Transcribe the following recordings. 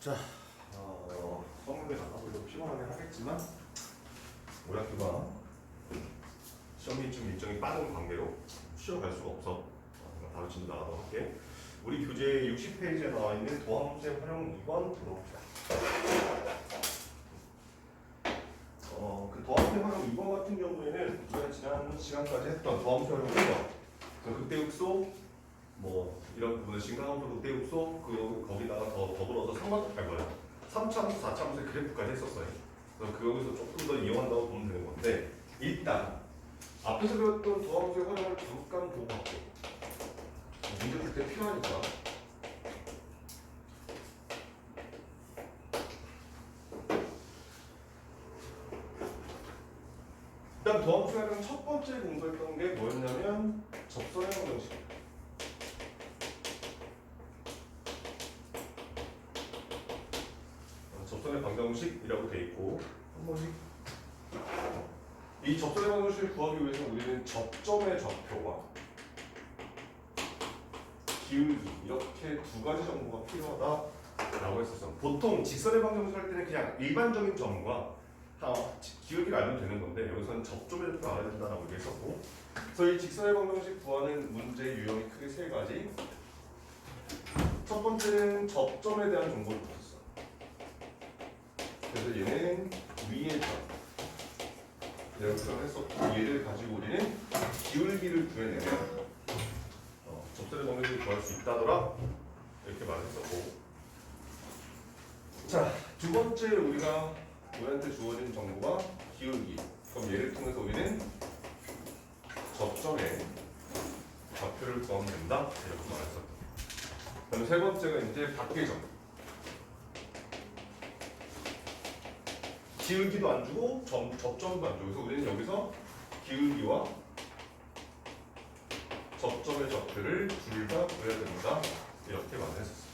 자, 성능에 나가보려고 피곤하게 하겠지만 우리 학교가 시험이 좀 일정이 빠른 관계로 쉬어갈 수가 없어. 다른 친구 나가도록 할게. 우리 교재 60페이지에 나와 있는 도함수의 활용 2번 들어봅시다. 그 도함수의 활용 2번 같은 경우에는 우리가 지난 시간까지 했던 도함수의 활용 1번, 극대극소, 뭐 이런 부분을 진강함수, 극대극소, 거기다가 더불어서 삼각할 거야. 3차함수, 4차함수의 그래프까지 했었어요. 그래서 거기서 조금 더 이용한다고 보면 되는 건데, 일단 앞에서 배웠던 도함수의 활용을 잠깐 보고 갈게요. 문제 풀 때 필요하니까. 일단 도함수의 활용 첫 번째 공부했던 게 뭐였냐면 접선의 방정식. 접선의 방정식이라고 돼 있고, 한 번씩 이 접선의 방정식을 구하기 위해서 우리는 접점의 좌표와 기울기 이렇게 두 가지 정보가 필요하다라고 했었어. 보통 직선의 방정식 할 때는 그냥 일반적인 점과 기울기를 알면 되는 건데 여기서는 접점의 좌표를 알아야 된다라고 얘기했었고, 그래서 이 직선의 방정식 구하는 문제 유형이 크게 세 가지. 첫 번째는 접점에 대한 정보를 줬어. 그래서 얘는 위의 점 이렇게 했었고, 얘를 가지고 우리는 기울기를 구해내면 접선의 방정식을 구할 수 있다더라 이렇게 말했었고, 자, 두 번째 우리가 우리한테 주어진 정보가 기울기. 그럼 얘를 통해서 우리는 접점의 좌표를 구하면 된다 이렇게 말했었고, 그다음에 세 번째가 이제 밖의 점. 기울기도 안 주고 접점도 안 주고, 그래서 우리는 여기서 기울기와 접점의 좌표를 둘 다 구해야 된다 이렇게 말했었어요.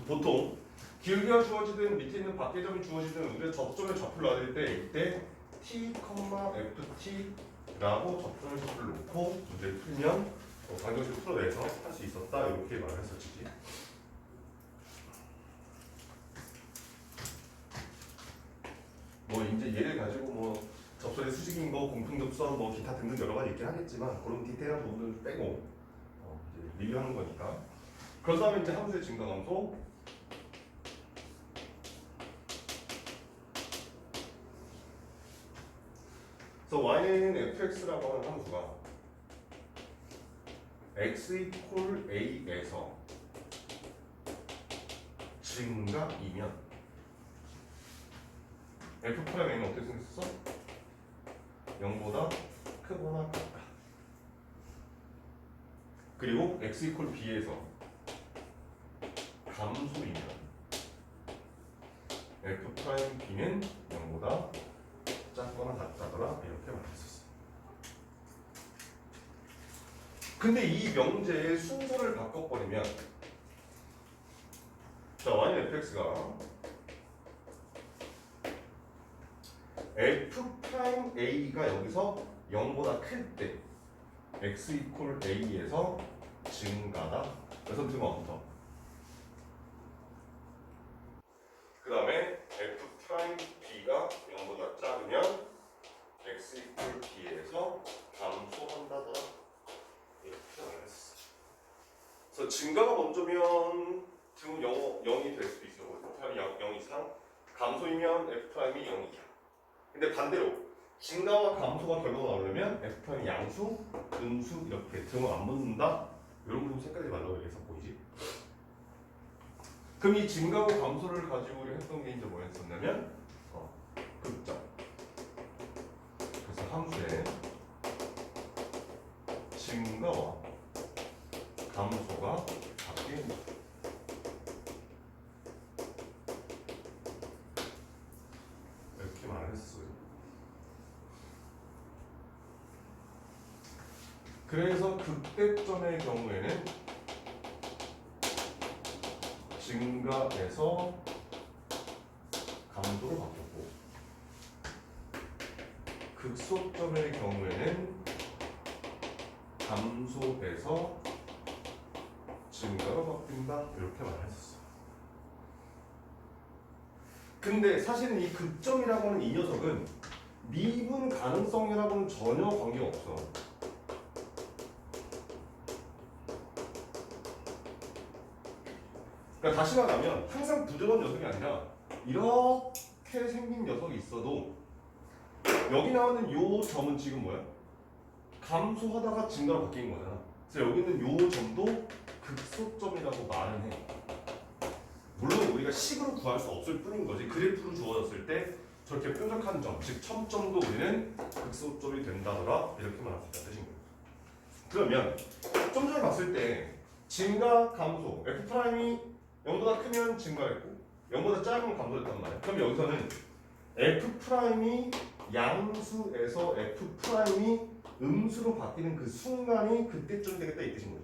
보통 기울기가 주어지든 밑에 있는 밖의 점이 주어지든 우리가 접점의 좌표를 알아낼 때 이때 t, ft라고 접점의 좌표를 놓고 문제를 풀면 방정식을 풀어내서 할 수 있었다 이렇게 말했었지. 뭐 이제 얘를 가지고 뭐 접선의 수직인 거, 공통접선, 뭐 기타 등등 여러 가지 있긴 하겠지만 그런 디테일한 부분을 빼고 이제 리뷰하는 거니까. 그런 다음에 이제 함수의 증가함수. 그래서 y는 fx라고 하는 함수가 x = a에서 증가이면 f'a는 어떻게 생겼어? 0보다 크거나 같다. 그리고 x = b에서 감소이면 f'b는 0보다 작거나 같다더라 이렇게 말했었어. 근데 이 명제의 순서를 바꿔버리면, 자, y는 fx가 f'a가 여기서 0보다 클 때 x = a에서 증가다. 그래서 등원부터. 그 다음에 f'b가 0보다 작으면 x = b에서 감소한다더라 이렇게 말했어. 그래서 증가가 먼저면 등은 0이 될 수도 있어. f'이 0 이상, 감소이면 f'이 0 이하. 근데 반대로 증가와 감소가 결과가 나오려면 f'이 양수, 음수 이렇게 등을 안 붙는다. 이런 부분 색깔이 말라고 얘기해서 보이지? 그럼 이 증가와 감소를 가지고 우리 했던 게 이제 뭐였었냐면 극점. 그래서 함수의 증가와 감소가 바뀐다. 이렇게 말을 했어요. 그래서 극대점의 경우에는 증가에서 감소로 바뀌었고, 극소점의 경우에는 감소에서 증가로 바뀐다 이렇게 말했었어요. 근데 사실은 이 극점이라고 하는 이 녀석은 미분 가능성이라고는 전혀 관계가 없어. 그러니까 다시 말하면 항상 부드러운 녀석이 아니라 이렇게 생긴 녀석이 있어도 여기 나오는 요 점은 지금 뭐야? 감소하다가 증가로 바뀐 거잖아. 그래서 여기 있는 요 점도 극소점이라고 말은 해. 물론 우리가 식으로 구할 수 없을 뿐인 거지. 그래프로 주어졌을 때 저렇게 뾰족한 점, 즉 첨점도 우리는 극소점이 된다더라 이렇게 말할 수 있다는 뜻인 거예요. 그러면 좀 전에 봤을 때 증가, 감소, F'이 0보다 크면 증가했고 0보다 작으면 감소했단 말이야. 그럼 여기서는 F'이 양수에서 F'이 음수로 바뀌는 그 순간이 그때쯤 되겠다 이 뜻인 거죠.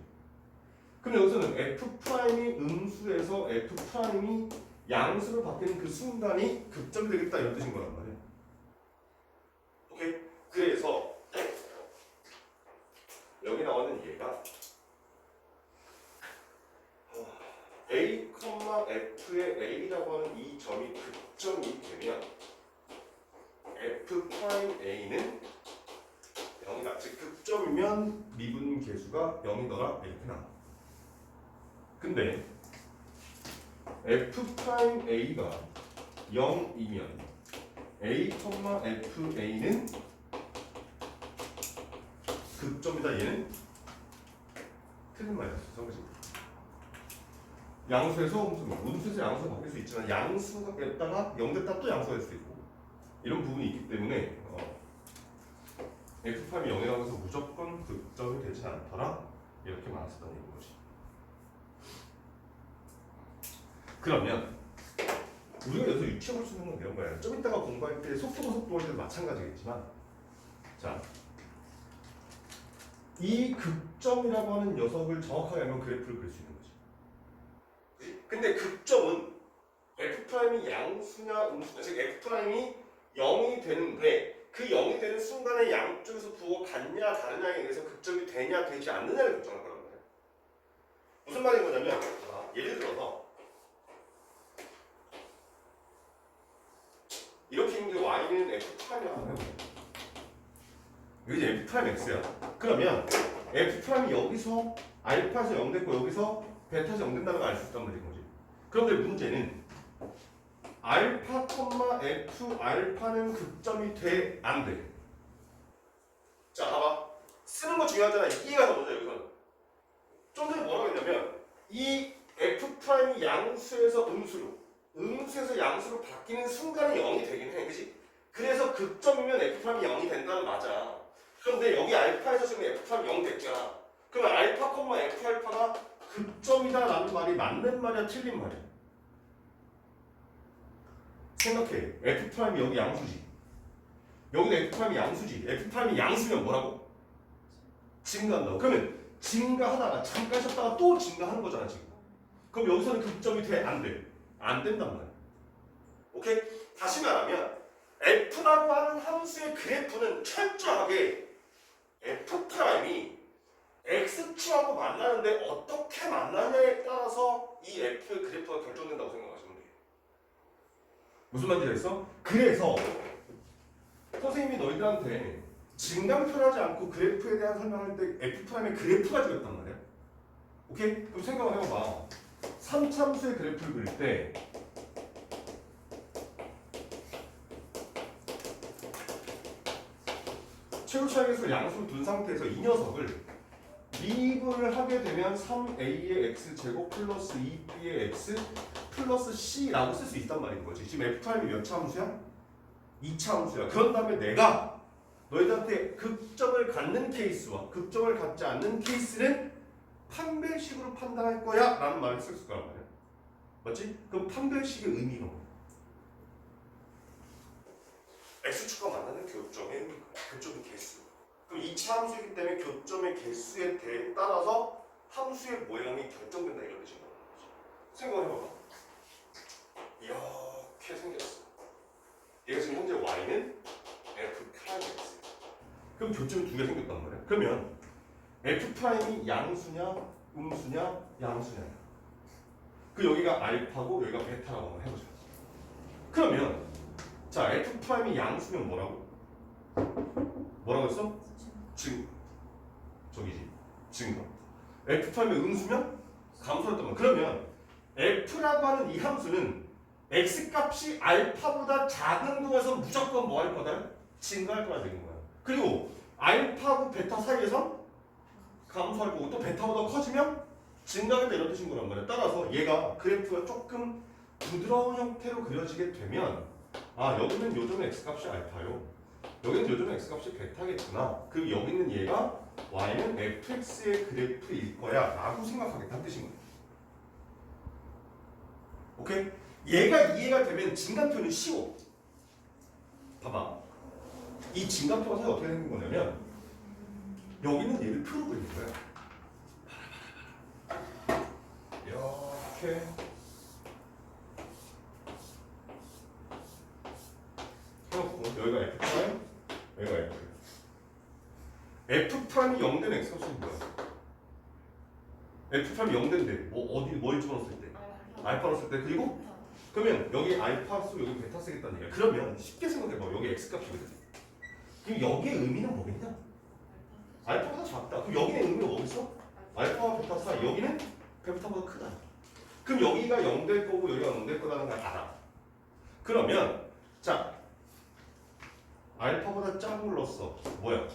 그럼 여기서는 F'이 음수에서 F'이 양수로 바뀌는 그 순간이 극점이 되겠다 이런 뜻인 거란 말이에요. 오케이? 그래서 여기 나오는 얘가 A, F의 A라고 하는 이 점이 극점이 되면 F'A는 0이다. 즉 극점이면 미분 계수가 0이더라 이렇게 나와. 근데 F'A가 0이면 A, F'A는 극점이다. 얘는 틀린 말이었어. 그지? 양수에서 음수에서 양수가 바뀔 수 있지만 양수가 됐다가 0 됐다 또 양수가 될 수 있고 이런 부분이 있기 때문에 F'이 0이라고 해서 무조건 극점이 되지 않더라 이렇게 말했었다는 얘기인 거지. 그러면 우리가 여기서 유추해볼 수 있는 건 이런 거야. 좀 이따가 공부할 때 속도할 때도 마찬가지겠지만 자, 이 극점이라고 하는 녀석을 정확하게 알면 그래프를 그릴 수 있는 거지. 근데 극점은 F'이 양수냐 음수냐, 즉 F'이 0이 되는데 그 0이 되는 순간에 양쪽에서 부호가 같냐 다르냐에 의해서 극점이 되냐 되지 않느냐를 결정할 거란 말이야. 무슨 말인 거냐면 예를 들어서 이렇게 있는 게 Y는 F'이라고 해요. 여기 이제 F'X야. 그러면 F'이 여기서 알파에서 0 됐고 여기서 베타에서 0 된다는 걸 알 수 있단 말인 거지. 그런데 문제는 알파, F, 알파는 극점이 돼? 안 돼? 자, 봐봐. 쓰는 거 중요하잖아. 이해가 더 먼저 여기서. 좀 전에 뭐라고 했냐면 이 F'이 양수에서 음수에서 양수로 바뀌는 순간에 0이 되긴 해. 그치? 그래서 극점이면 F'이 0이 된다는 맞아. 그런데 여기 알파에서 지금 F'이 0 됐잖아. 그러면 알파, F 알파가 극점이다라는 말이 맞는 말이야, 틀린 말이야? 생각해. F'이 여기 양수지. 여기도 F'이 양수지. F'이 양수면 뭐라고? 증가한다고. 그러면 증가하다가 잠깐 쉬었다가 또 증가하는 거잖아 지금. 그럼 여기서는 극점이 돼? 안 돼? 안 된단 말이야. 오케이? 다시 말하면 F라고 하는 함수의 그래프는 철저하게 F'이 X축하고 만나는데 어떻게 만나냐에 따라서 이 F의 그래프가 결정된다고 생각하시면 돼요. 무슨 말인지 알겠어? 그래서 선생님이 너희들한테 증강표를 하지 않고 그래프에 대한 설명할 때 F'의 그래프가 되었단 말이야. 오케이? 그럼 생각을 해봐봐. 3참수의 그래프를 그릴 때 최고 차이계수를 양수로 둔 상태에서 이 녀석을 미분을 하게 되면 3a의 x제곱 플러스 2b의 x 플러스 c라고 쓸 수 있단 말인 거지. 지금 F'이 몇 차 함수야? 2차 함수야. 그런 다음에 내가 너희들한테 극점을 갖는 케이스와 극점을 갖지 않는 케이스는 판별식으로 판단할 거야 라는 말을 쓸 거란 말이야. 맞지? 그럼 판별식의 의미가 뭐야? X축과 만나는 교점의 의미가 교점의 개수. 그럼 2차 함수이기 때문에 교점의 개수에 따라서 함수의 모양이 결정된다 이런 뜻인 거지. 생각을 해봐봐. 이렇게 생겼어. 얘가 지금 현재 Y는 F'X. 그럼 교점이 두 개 생겼단 말이야. 그러면 F'이 양수냐 음수냐, 양수냐. 그 여기가 알파고 여기가 베타라고 한번 해보자. 그러면 자 f 프라임이 양수면 뭐라고? 뭐라고 했어? 저기지 증거. f 프라임이 음수면 감소했던 거. 그러면 f라고 하는 이 함수는 x 값이 알파보다 작은 거에서 무조건 뭐 할 거다? 증가할 거라 되는 거야. 그리고 알파하고 베타 사이에서 감소할 거고 또 베타보다 커지면 증가하겠다 이런 뜻인 거란 말이야. 따라서 얘가 그래프가 조금 부드러운 형태로 그려지게 되면 아 여기는 요즘에 x값이 알파요. 여기는 요즘에 x값이 베타겠구나. 그리고 여기는 얘가 y는 fx의 그래프일 거야 라고 생각하겠다는 뜻인 거야. 오케이? 얘가 이해가 되면 진간표는 쉬워. 봐봐. 이 진간표가 사실 어떻게 생긴 거냐면 여기는 얘를 표로 그리는 거야. 이렇게 해놓고 여기가 f 프라임, 여기가 f. f 프라임이 0되는 x 값은 뭐야? f 프라임이 0된데 뭘 집어넣었을 때? 알파 넣었을 때. 그리고 그러면 여기 알파 쓰고 여기 베타 쓰겠다는 얘기야. 그러면 쉽게 생각해봐. 여기 x 값이거든. 그럼 여기의 의미는 뭐겠냐? 알파보다 작다. 그럼 여기의 의미가 뭐겠어? 알파와 베타 사이. 여기는 베타보다 크다. 그럼 여기가 0 될 거고 여기가 0 될 거라는 걸 알아. 그러면 자 알파보다 작은 걸 넣었어. 뭐야?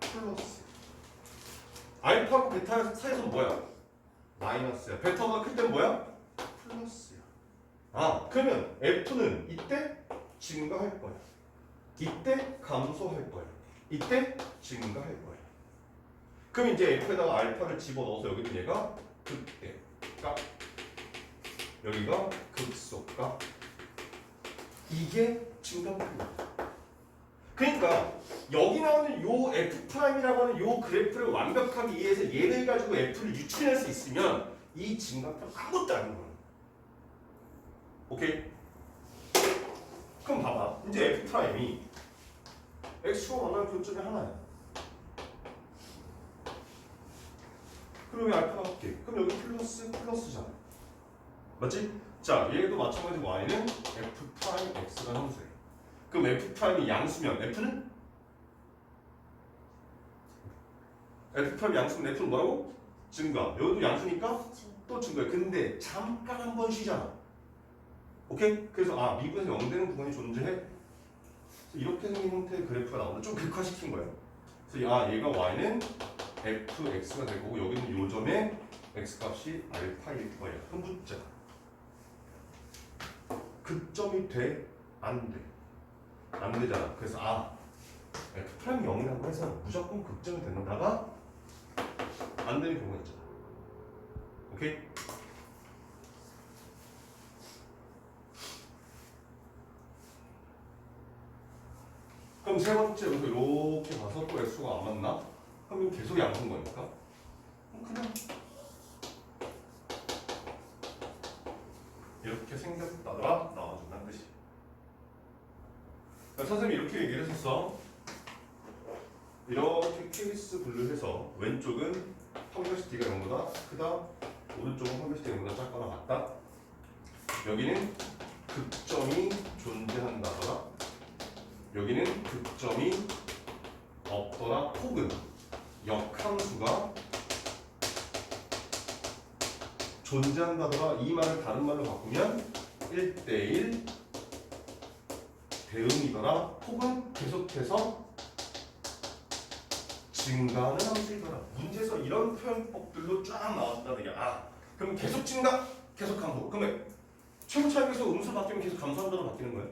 플러스. 알파하고 베타 사이에서는 뭐야? 마이너스야. 베타보다 클 때는 뭐야? 플러스야. 아 그러면 F는 이때 증가할 거야. 이때 감소할 거야. 이때 증가할 거야. 그럼 이제 F에다가 알파를 집어넣어서 여기는 얘가 극대값, 여기가 극소값. 이게 증가표야. 그러니까 여기 나오는 요 F'이라고 하는 요 그래프를 완벽하게 이해해서 얘를 가지고 F를 유출할 수 있으면 이 증가표는 아무것도 아닌 거야. 오케이? 그럼 봐봐. 이제 F'이 X축과 만나는 교점이 하나야. 그럼 여기 알파가 할게. 그럼 여기 플러스잖아. 맞지? 자, 얘도 마찬가지 y는 F'X가 함수야. 그럼 F'이 양수면 F는? F'이 양수면 F는 뭐라고? 증가. 여기도 양수니까 또 증가해. 근데 잠깐 한번 쉬잖아. 오케이? 그래서 아 미분에서 0 되는 부분이 존재해. 이렇게 생긴 형태의 그래프가 나오는데 좀 극화시킨 거예요. 그래서 아 얘가 y는 fx가 될 거고 여기는 요점에 x값이 알파일 거예요. 그럼 묻자. 극점이 돼? 안 돼? 안 되잖아. 그래서 아 f 프라임 0이라고 해서 무조건 극점이 된다가 안 되는 경우가 있잖아. 오케이? 그럼 세 번째로 이렇게 봐서 또 x가 안 맞나? 그럼 이거 계속 양수인 거니까? 그냥 이렇게 생겼다더라 나와준다는 뜻이. 선생님이 이렇게 얘기를 했었어. 이렇게 케이스 분류해서 왼쪽은 한 D가 0보다 크다, 오른쪽은 한 D가 0보다 작거나 같다. 여기는 극점이 존재한다거나 여기는 극점이 없거나 혹은 역함수가 존재한다더라. 이 말을 다른 말로 바꾸면 1대1 대응이더라. 혹은 계속해서 증가하는 함수이더라. 문제에서 이런 표현법들로 쫙 나왔다는 얘기야. 아, 그럼 계속 증가, 계속 감소. 그러면 최고 차익에서 음수 바뀌면 계속 감소한다로 바뀌는 거예요.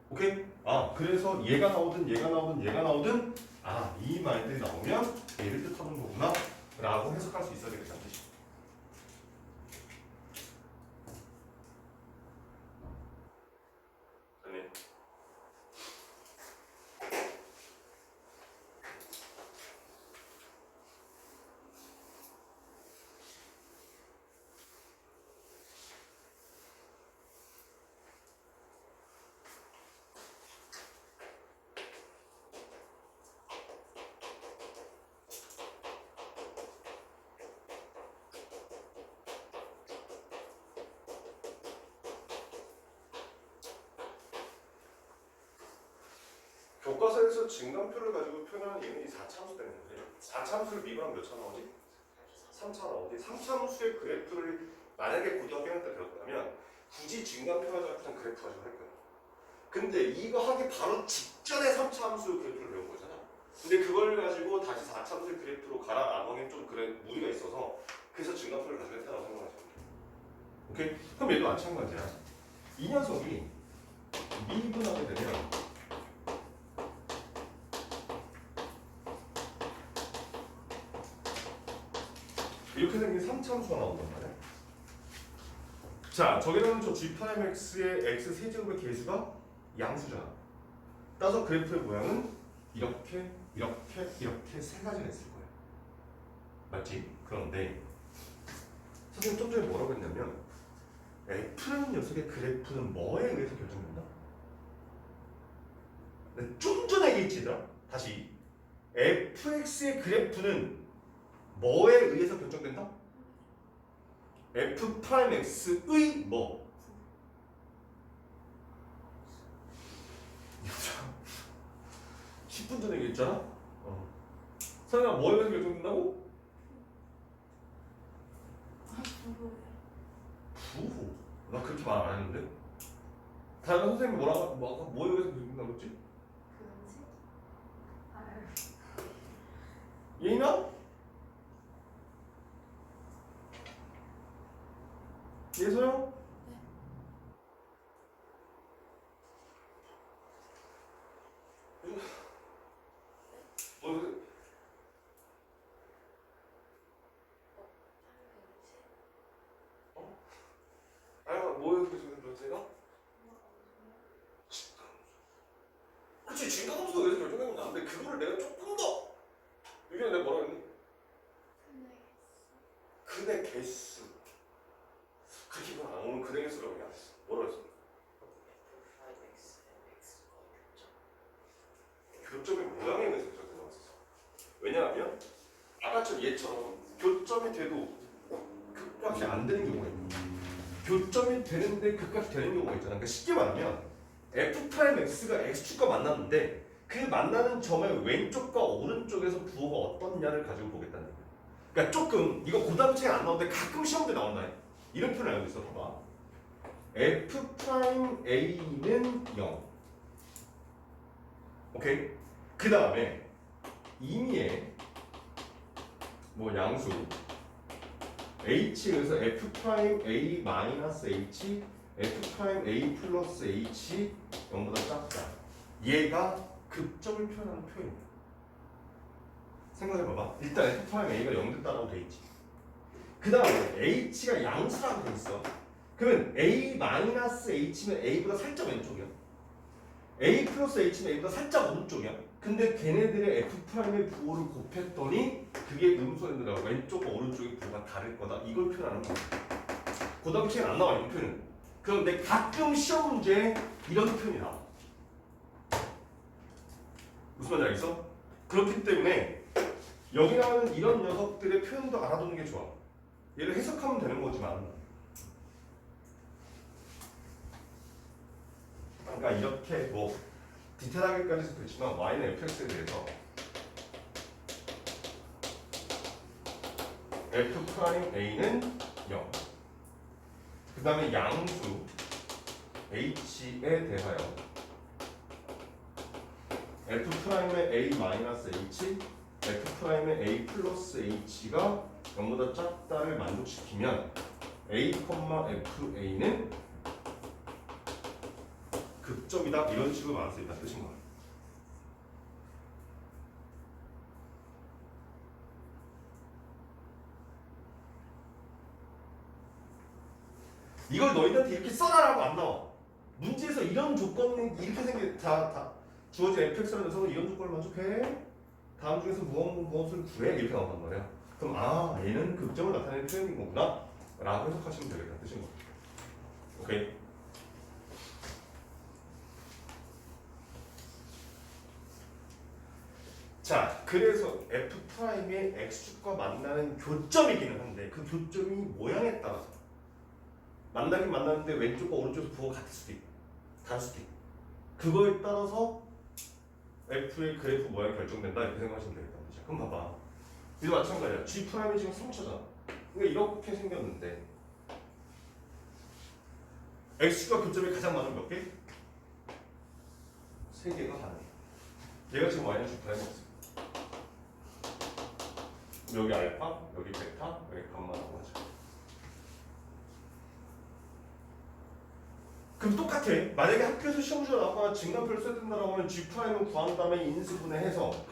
오케이? 아, 그래서 얘가 나오든 얘가 나오든 얘가 나오든 아, 이 말들이 나오면 얘를 뜻하는 거구나 라고 해석할 수 있어야 되겠다는 뜻이야. 네. 교과서에서 증감표를 가지고 표현하는 얘는 이 4차함수 때문에 4차함수를 미분하면 몇 차 나오지? 3차 나오지. 3차함수의 그래프를 만약에 고등학교 때 배웠다면 굳이 증감표가 같은 그래프 가지고 할 거야. 근데 이거 하기 바로 직전에 3차함수 그래프를 배운 거잖아. 근데 그걸 가지고 다시 4차함수 그래프로 갈아 나누면 좀 그래 무리가 있어서 그래서 증감표를 가지고 했다고 생각하시면 돼. 오케이? 그럼 얘도 마찬가지야. 이 녀석이 미분하게 되면 이렇게 생긴 3차함수가 나온단 말이야. 자, 저기는 저 G'X의 X 세제곱의 개수가 양수잖아. 따라서 그래프의 모양은 이렇게 세 가지가 있을 거야. 맞지? 그런데 선생님 좀 전에 뭐라고 했냐면 F라는 녀석의 그래프는 뭐에 의해서 결정된다? 좀 전에 얘기했지더라. 다시 fx의 그래프는 뭐에 의해서 결정된다? f'x의 뭐? 10분 전에 얘기했잖아? 선생님아 뭐에 의해서 결정된다고? 부호? 나 그렇게 말 안 했는데? 다른 선생님이 뭐에 의해서 결정된다고 했지? 얘나? 예서요? 네. 뭐? 아니 뭐에 의해서 결정된다? 그렇지 진가함수에 의해서 결정된 건 나는데 그거를 내가 조금 더 이게 내가 뭐라 했니? 근의 개수 그렇게 이건 안 오는 근의 개수라고 그냥 뭐라 했어? 교점의 모양에 의해서 결정된 거였어. 왜냐하면 아까처럼 얘처럼 교점이 돼도 극값이 안 되는 경우가 있고 교점이 되는데 극값이 되는 경우가 있잖아. 그러니까 쉽게 말하면 f'x가 x축과 만났는데 그 만나는 점의 왼쪽과 오른쪽에서 부호가 어떻냐를 가지고 보겠다는 거야. 그러니까 조금 이거 고등학생이 안 나오는데 가끔 시험때 나온다. 이런 표현을 알고 있어. 봐봐. f'A는 0. 오케이? 그 다음에 임의의 뭐 양수 h에 의해서 f'A 마이너스 h f'A 플러스 h 0보다 작다. 얘가 극점을 표현하는 표현이야. 생각해봐봐. 일단 f'A가 0 됐다라고 돼 있지. 그 다음에 h가 양수라고 돼 있어. 그러면 a 마이너스 h면 a보다 살짝 왼쪽이야. a 플러스 h면 a보다 살짝 오른쪽이야. 근데 걔네들의 f'의 부호를 곱했더니 그게 음수인들하고 왼쪽과 오른쪽의 부호가 다를 거다. 이걸 표현하는 거야. 고등학교 시간 안 나와 이 표현은. 그런데 가끔 시험 문제에 이런 표현이 나와. 무슨 말인지 알겠어? 그렇기 때문에 여기 나오는 이런 녀석들의 표현도 알아두는 게 좋아. 얘를 해석하면 되는 거지만 그러니까 이렇게 뭐 디테일하게까지는 그렇지만 y는 fx에 대해서 f'A는 0. 그 다음에 양수 h에 대하여 f'의 a-h f'의 a 플러스 h가 0보다 작다를 만족시키면 a, fA는 극점이다. 이런 식으로 말할 수 있다 뜻인 거야. 이걸 너희들한테 이렇게 써라라고 안 나와. 문제에서 이런 조건이 이렇게 다 주어진 fx라는 녀석은 이런 조건을 만족해. 다음 중에서 무엇을 구해 이렇게 나온단 말이야. 그럼 아 얘는 극점을 나타내는 표현인 거구나 라고 해석하시면 되겠다 뜻인 거야. 오케이. 자, 그래서 f'의 x축과 만나는 교점이기는 한데 그 교점이 모양에 따라서 만나긴 만나는데 왼쪽과 오른쪽에서 부호가 같을 수도 있고 다를 수도 있고 그거에 따라서 F의 그래프 모양이 결정된다 이렇게 생각하시면 되겠다. 자, 그럼 봐봐. 이도 마찬가지야. G 프라임이 지금 3차잖아. 그러니까 이렇게 생겼는데 X축과 교점이 가장 많은 몇 개? 3개가 가능해. 얘가 지금 Y는 G 프라임이 없어. 여기 알파, 여기 베타, 여기 감마라고 하자. 그럼 똑같아. 만약에 학교에서 시험지가 나왔거나 증간표를 써야 된다고 하면 G 프라임을 구한 다음에 인수분해해서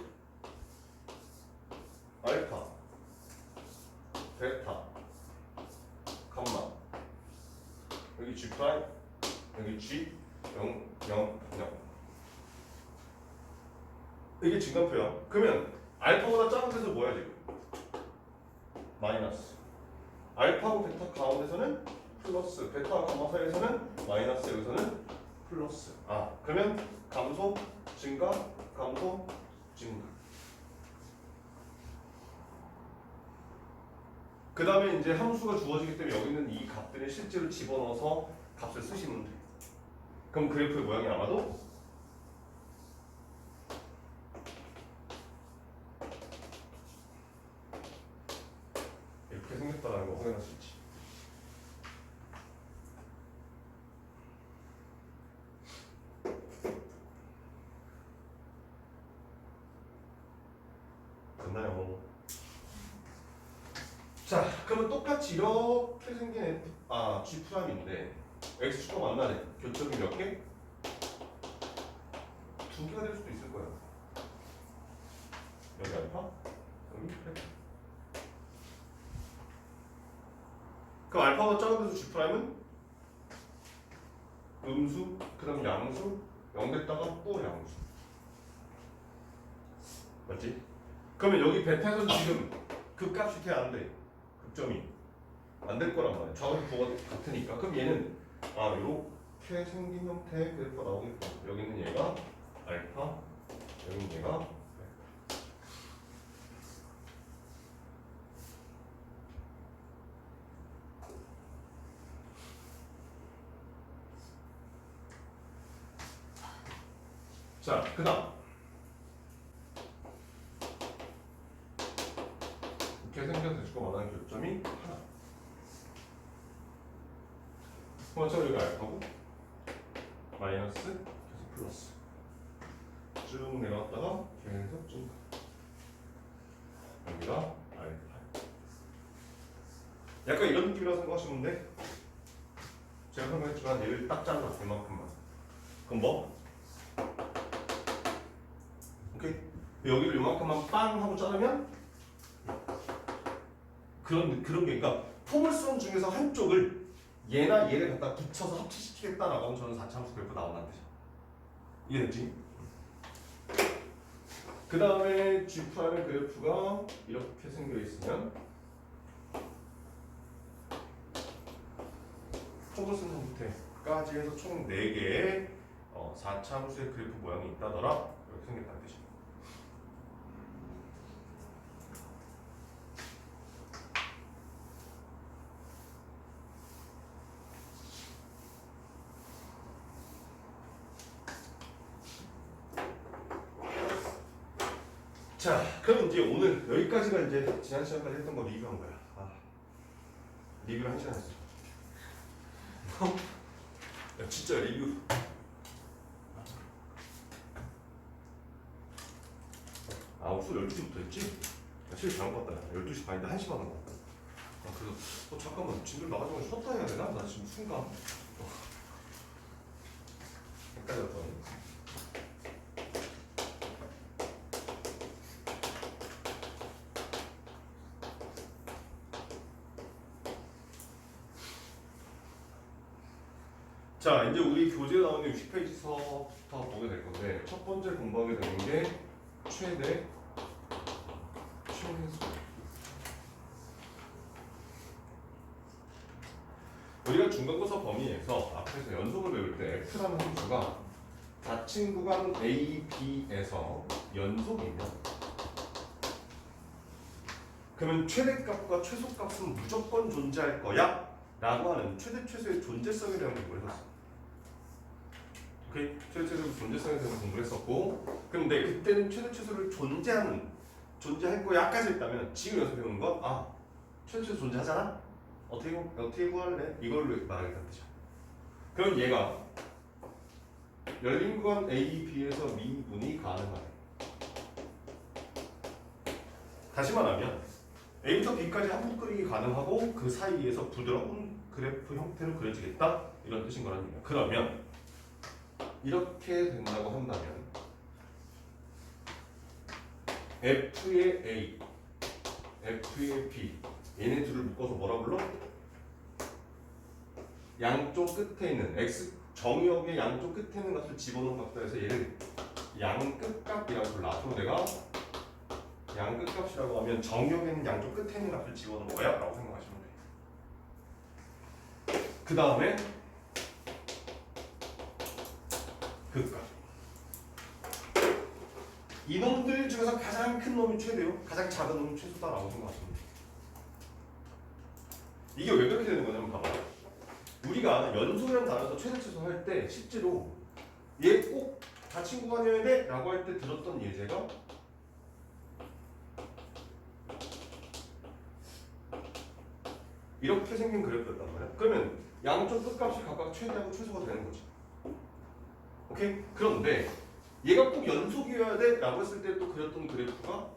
알파, 베타, 감마 여기 G 프라임, 여기 G 0, 0, 0 이게 증간표야. 그러면 알파보다 작은 데서 뭐야 지금? 마이너스. 알파하고 베타 가운데서는 플러스, 베타와 감마 사이에서는 마이너스, 여기서는 플러스. 아, 그러면 감소, 증가, 감소, 증가. 그 다음에 이제 함수가 주어지기 때문에 여기 있는 이 값들을 실제로 집어넣어서 값을 쓰시면 돼. 그럼 그래프의 모양이 아마도 이렇게 생겼다라는 거 확인할 수 있지. 됐나요? 자, 그러면 똑같이 이렇게 생긴 G 프라임인데 X축과 만나네. 교점이 몇 개? 2개가 될 수도 있을 거야. 여기 알파, 여기 베타. 그럼 알파보다 작은 데서 G 프라임은 음수, 그 다음 양수, 0 됐다가 또 양수. 맞지? 그러면 여기 베타에서는 지금 그 값이 돼 안 돼? 극점이 안 될 거란 말이야. 좌우 부호가 같으니까. 그럼 얘는 이렇게 생긴 형태의 그래프가 나오겠다. 여기는 얘가 알파, 여기는 얘가 베타. 자, 그 다음 이렇게 생겨서 주고 원하는 교점이 하나. 먼저 여기 알파고 마이너스 계속 플러스 쭉 내려왔다가 계속 쭉 여기가 알파. 약간 이런 느낌이라고 생각하시면 돼. 제가 설명했지만 얘를 딱 잘라 이만큼만. 그럼 뭐? 오케이. 여기를 이만큼만 빵 하고 자르면 그런 게 그러니까 포물선 중에서 한쪽을 얘나 얘를 갖다 붙여서 합치시키겠다라고 하면 저는 4차함수 그래프 나온다는 뜻이야. 이해됐지? 그 다음에 G 프라임의 그래프가 이렇게 생겨 있으면 포물선 형태까지 해서 총 4개의 4차함수의 그래프 모양이 있다더라. 이렇게 생겼다는 뜻이야. 자, 그럼 이제 오늘 여기까지가 이제 지난 시간까지 했던 거 리뷰한 거야. 리뷰를 1시간 했어. 야, 진짜 리뷰. 수업 12시부터 했지? 실시 잘못 봤다. 12시 반인데 1시 반인 것 같다. 그래서 잠깐만 진들 나가자마자 쉬었다 해야 되나? 나 지금 순간 헷갈렸더니. 자, 이제 우리 교재에 나오는 60페이지서부터 보게 될 건데 첫 번째 공부하게 되는 게 최대 최소. 우리가 중간고사 범위에서 앞에서 연속을 외울 때 F라는 함수가 닫힌 구간 A, B에서 연속이면 그러면 최대값과 최소값은 무조건 존재할 거야 라고 하는 최대 최소의 존재성에 대한 공부를 했었어. 오케이? 최대 최소 존재성에 대해서 공부를 했었고, 근데 그때는 최대 최소를 존재할 거야까지 했다면 지금 여기서 배우는 건 최대 최소 존재하잖아? 어떻게 구할래? 이걸로 말하겠다는 뜻이야. 그럼 얘가 열린 구간 A, B에서 미분이 가능하네. 다시 말하면 A부터 B까지 한 묶음이 가능하고 그 사이에서 부드러운 그래프 형태로 그려지겠다 이런 뜻인 거란 얘기야. 그러면 이렇게 된다고 한다면 F의 A, F의 B 얘네 둘을 묶어서 뭐라 불러? 양쪽 끝에 있는 X 정의역의 양쪽 끝에 있는 값을 집어넣은 값이다 해서 얘를 양끝값이라고 불러. 앞으로 내가 양끝값이라고 하면 정의역에 있는 양쪽 끝에 있는 값을 집어넣은 거야 라고 생각하시면 돼. 그 다음에 극값. 이놈들 중에서 가장 큰 놈이 최대요, 가장 작은 놈이 최소다라고 생각하시면 돼. 이게 왜 그렇게 되는 거냐면 봐봐. 우리가 연소라는 단어에서 최대 최소 할 때 실제로 얘 꼭 닫힌 구간이어야 돼 라고 할 때 들었던 예제가 이렇게 생긴 그래프였단 말이야. 그러면 양쪽 끝값이 각각 최대하고 최소가 되는 거지. 오케이? 그런데 얘가 꼭 연속이어야 돼 라고 했을 때 또 그렸던 그래프가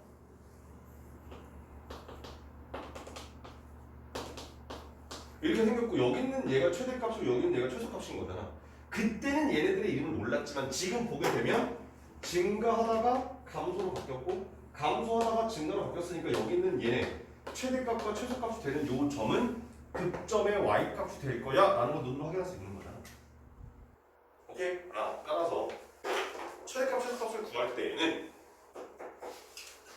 이렇게 생겼고 여기 있는 얘가 최대값이고 여기 있는 얘가 최소값인 거잖아. 그때는 얘네들의 이름을 몰랐지만 지금 보게 되면 증가하다가 감소로 바뀌었고 감소하다가 증가로 바뀌었으니까 여기 있는 얘네 최대값과 최소값이 되는 요 점은 극점의 y값이 될 거야 라는 걸 눈으로 확인할 수 있는 거잖아. 오케이? 따라서 최대값, 최소값을 구할 때에는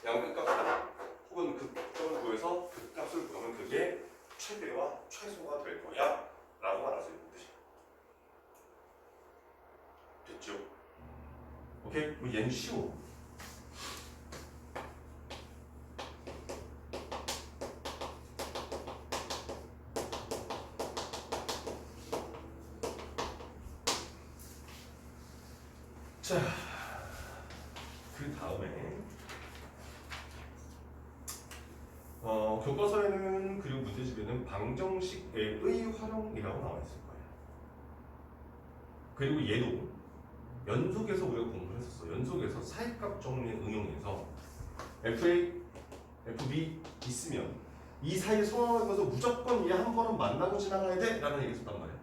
양끝값이다 혹은 극점을 구해서 극값을 구하면 그게 최대와 최소가 될 거야 라고 말할 수 있는 뜻이야. 됐죠? 오케이? 그럼 얘는 쉬워. 자, 그 다음에 교과서에는 그리고 문제집에는 방정식의 활용이라고 나와 있을 거예요. 그리고 얘도 연속에서 우리가 공부를 했었어. 연속에서 사이값 정리의 응용에서 FA, FB 있으면 이 사이에 소화하면서 무조건 얘 한 번은 만나고 지나가야 돼 라는 얘기를 했었단 말이야.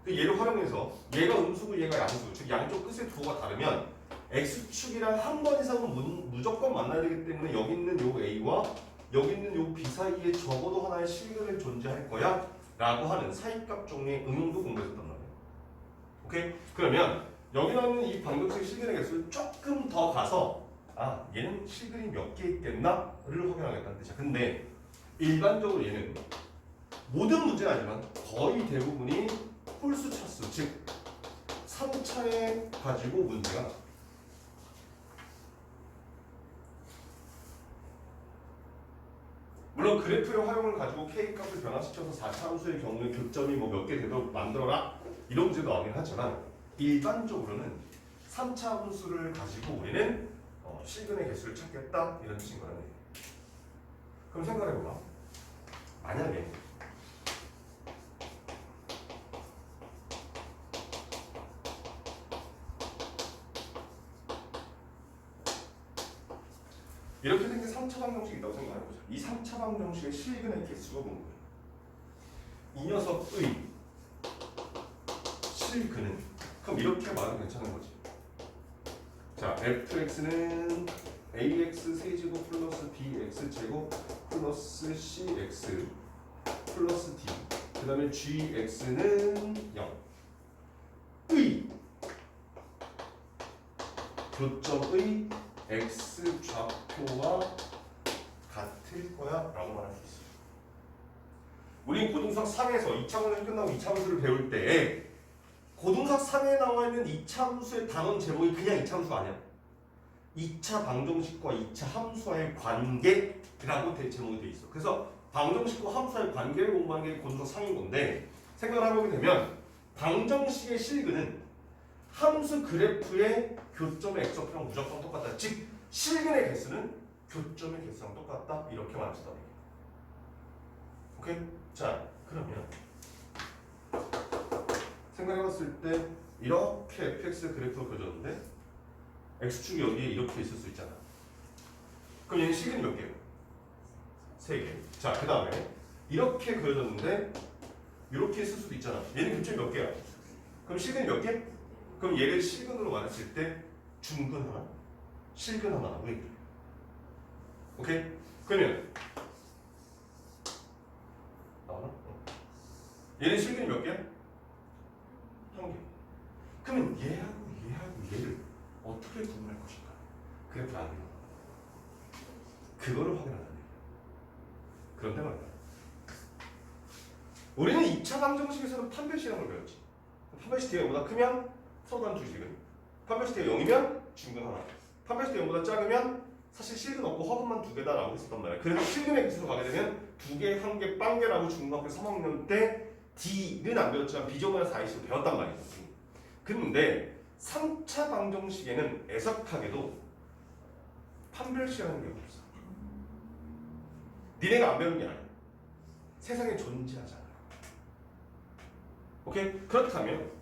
그 얘를 활용해서 얘가 음수고 얘가 양수, 즉 양쪽 끝의 부호가 다르면 X축이랑 한 번 이상은 무조건 만나야 되기 때문에 여기 있는 요 A와 여기 있는 요 B 사이에 적어도 하나의 실근이 존재할 거야 라고 하는 사이값 정리의 응용도 공부했었단 말이야. 오케이? 그러면 여기 나오는 이 방정식 실근의 개수를 조금 더 가서 얘는 실근이 몇 개 있겠나? 를 확인하겠다는 뜻이야. 근데 일반적으로 얘는 모든 문제는 아니지만 거의 대부분이 홀수 차수, 즉 3차에 가지고 문제가 나. 물론 그래프의 활용을 가지고 K값을 변화시켜서 4차 함수의 경우에 교점이 뭐 몇 개 되도록 만들어라 이런 문제도 나오긴 하지만 일반적으로는 3차 함수를 가지고 우리는 실근의 개수를 찾겠다 이런 뜻인 거라는 얘기예요. 그럼 생각해보라. 만약에 이렇게 생긴 3차 방정식이 있다고 생각해보자. 이 3차 방정식의 실근의 개수가 궁금해. 이 녀석의 실근은 그럼 이렇게 말하면 괜찮은 거지. 자, fx는 ax 세제곱 플러스 bx 제곱 플러스 cx 플러스 d 그 다음에 gx는 0 의 교점의 x 좌표와 같을 거야 라고 말할 수 있어요. 우리 고등수학 3에서 2차 문제 끝나고 2차 함수를 배울 때 고등수학 3에 나와 있는 2차 함수의 단원 제목이 그냥 2차 함수가 아니야. 2차 방정식과 2차 함수와의 관계라고 제목이 돼 있어. 그래서 방정식과 함수와의 관계를 공부하는 게 고등수학 3인 건데 생각을 해보게 되면 방정식의 실근은 함수 그래프의 교점의 x좌표랑 무조건 똑같다. 즉 실근의 개수는 교점의 개수랑 똑같다. 이렇게 말할 수 있다. 오케이? 자, 그러면 생각해봤을 때 이렇게 fx 그래프가 그려졌는데 x축이 여기에 이렇게 있을 수 있잖아. 그럼 얘는 실근이 몇 개예요? 3개. 자, 그 다음에 이렇게 그려졌는데 이렇게 있을 수도 있잖아. 얘는 교점이 몇 개야? 그럼 실근이 몇 개? 그럼 얘를 실근으로 말했을 때 중근 하나, 실근 하나라고 얘기해. 오케이? 그러면 나오나? 얘는 실근이 몇 개야? 1개. 그러면 얘하고 얘를 어떻게 구분할 것인가? 그래프 안 그려. 그거를 확인하는 거야. 그런데 말이야. 우리는 2차 방정식에서는 판별식이라는 걸 배웠지. 판별식 뒤에 0보다 크면 서간 두식은, 판별식 뒤에 0이면 중근 하나, 판별식 뒤에 0보다 작으면 사실 실근 없고 허근만 2개다라고 했었단 말이야. 그래서 실근의 기수로 가게 되면 2개, 1개, 빵개라고 중고등학교 3학년 때 D는 안 배웠지만 비정관에서 IC로 배웠단 말이지. 근데 3차 방정식에는 애석하게도 판별식이라는 게 없어. 니네가 안 배운 게 아니야. 세상에 존재하잖아. 오케이? 그렇다면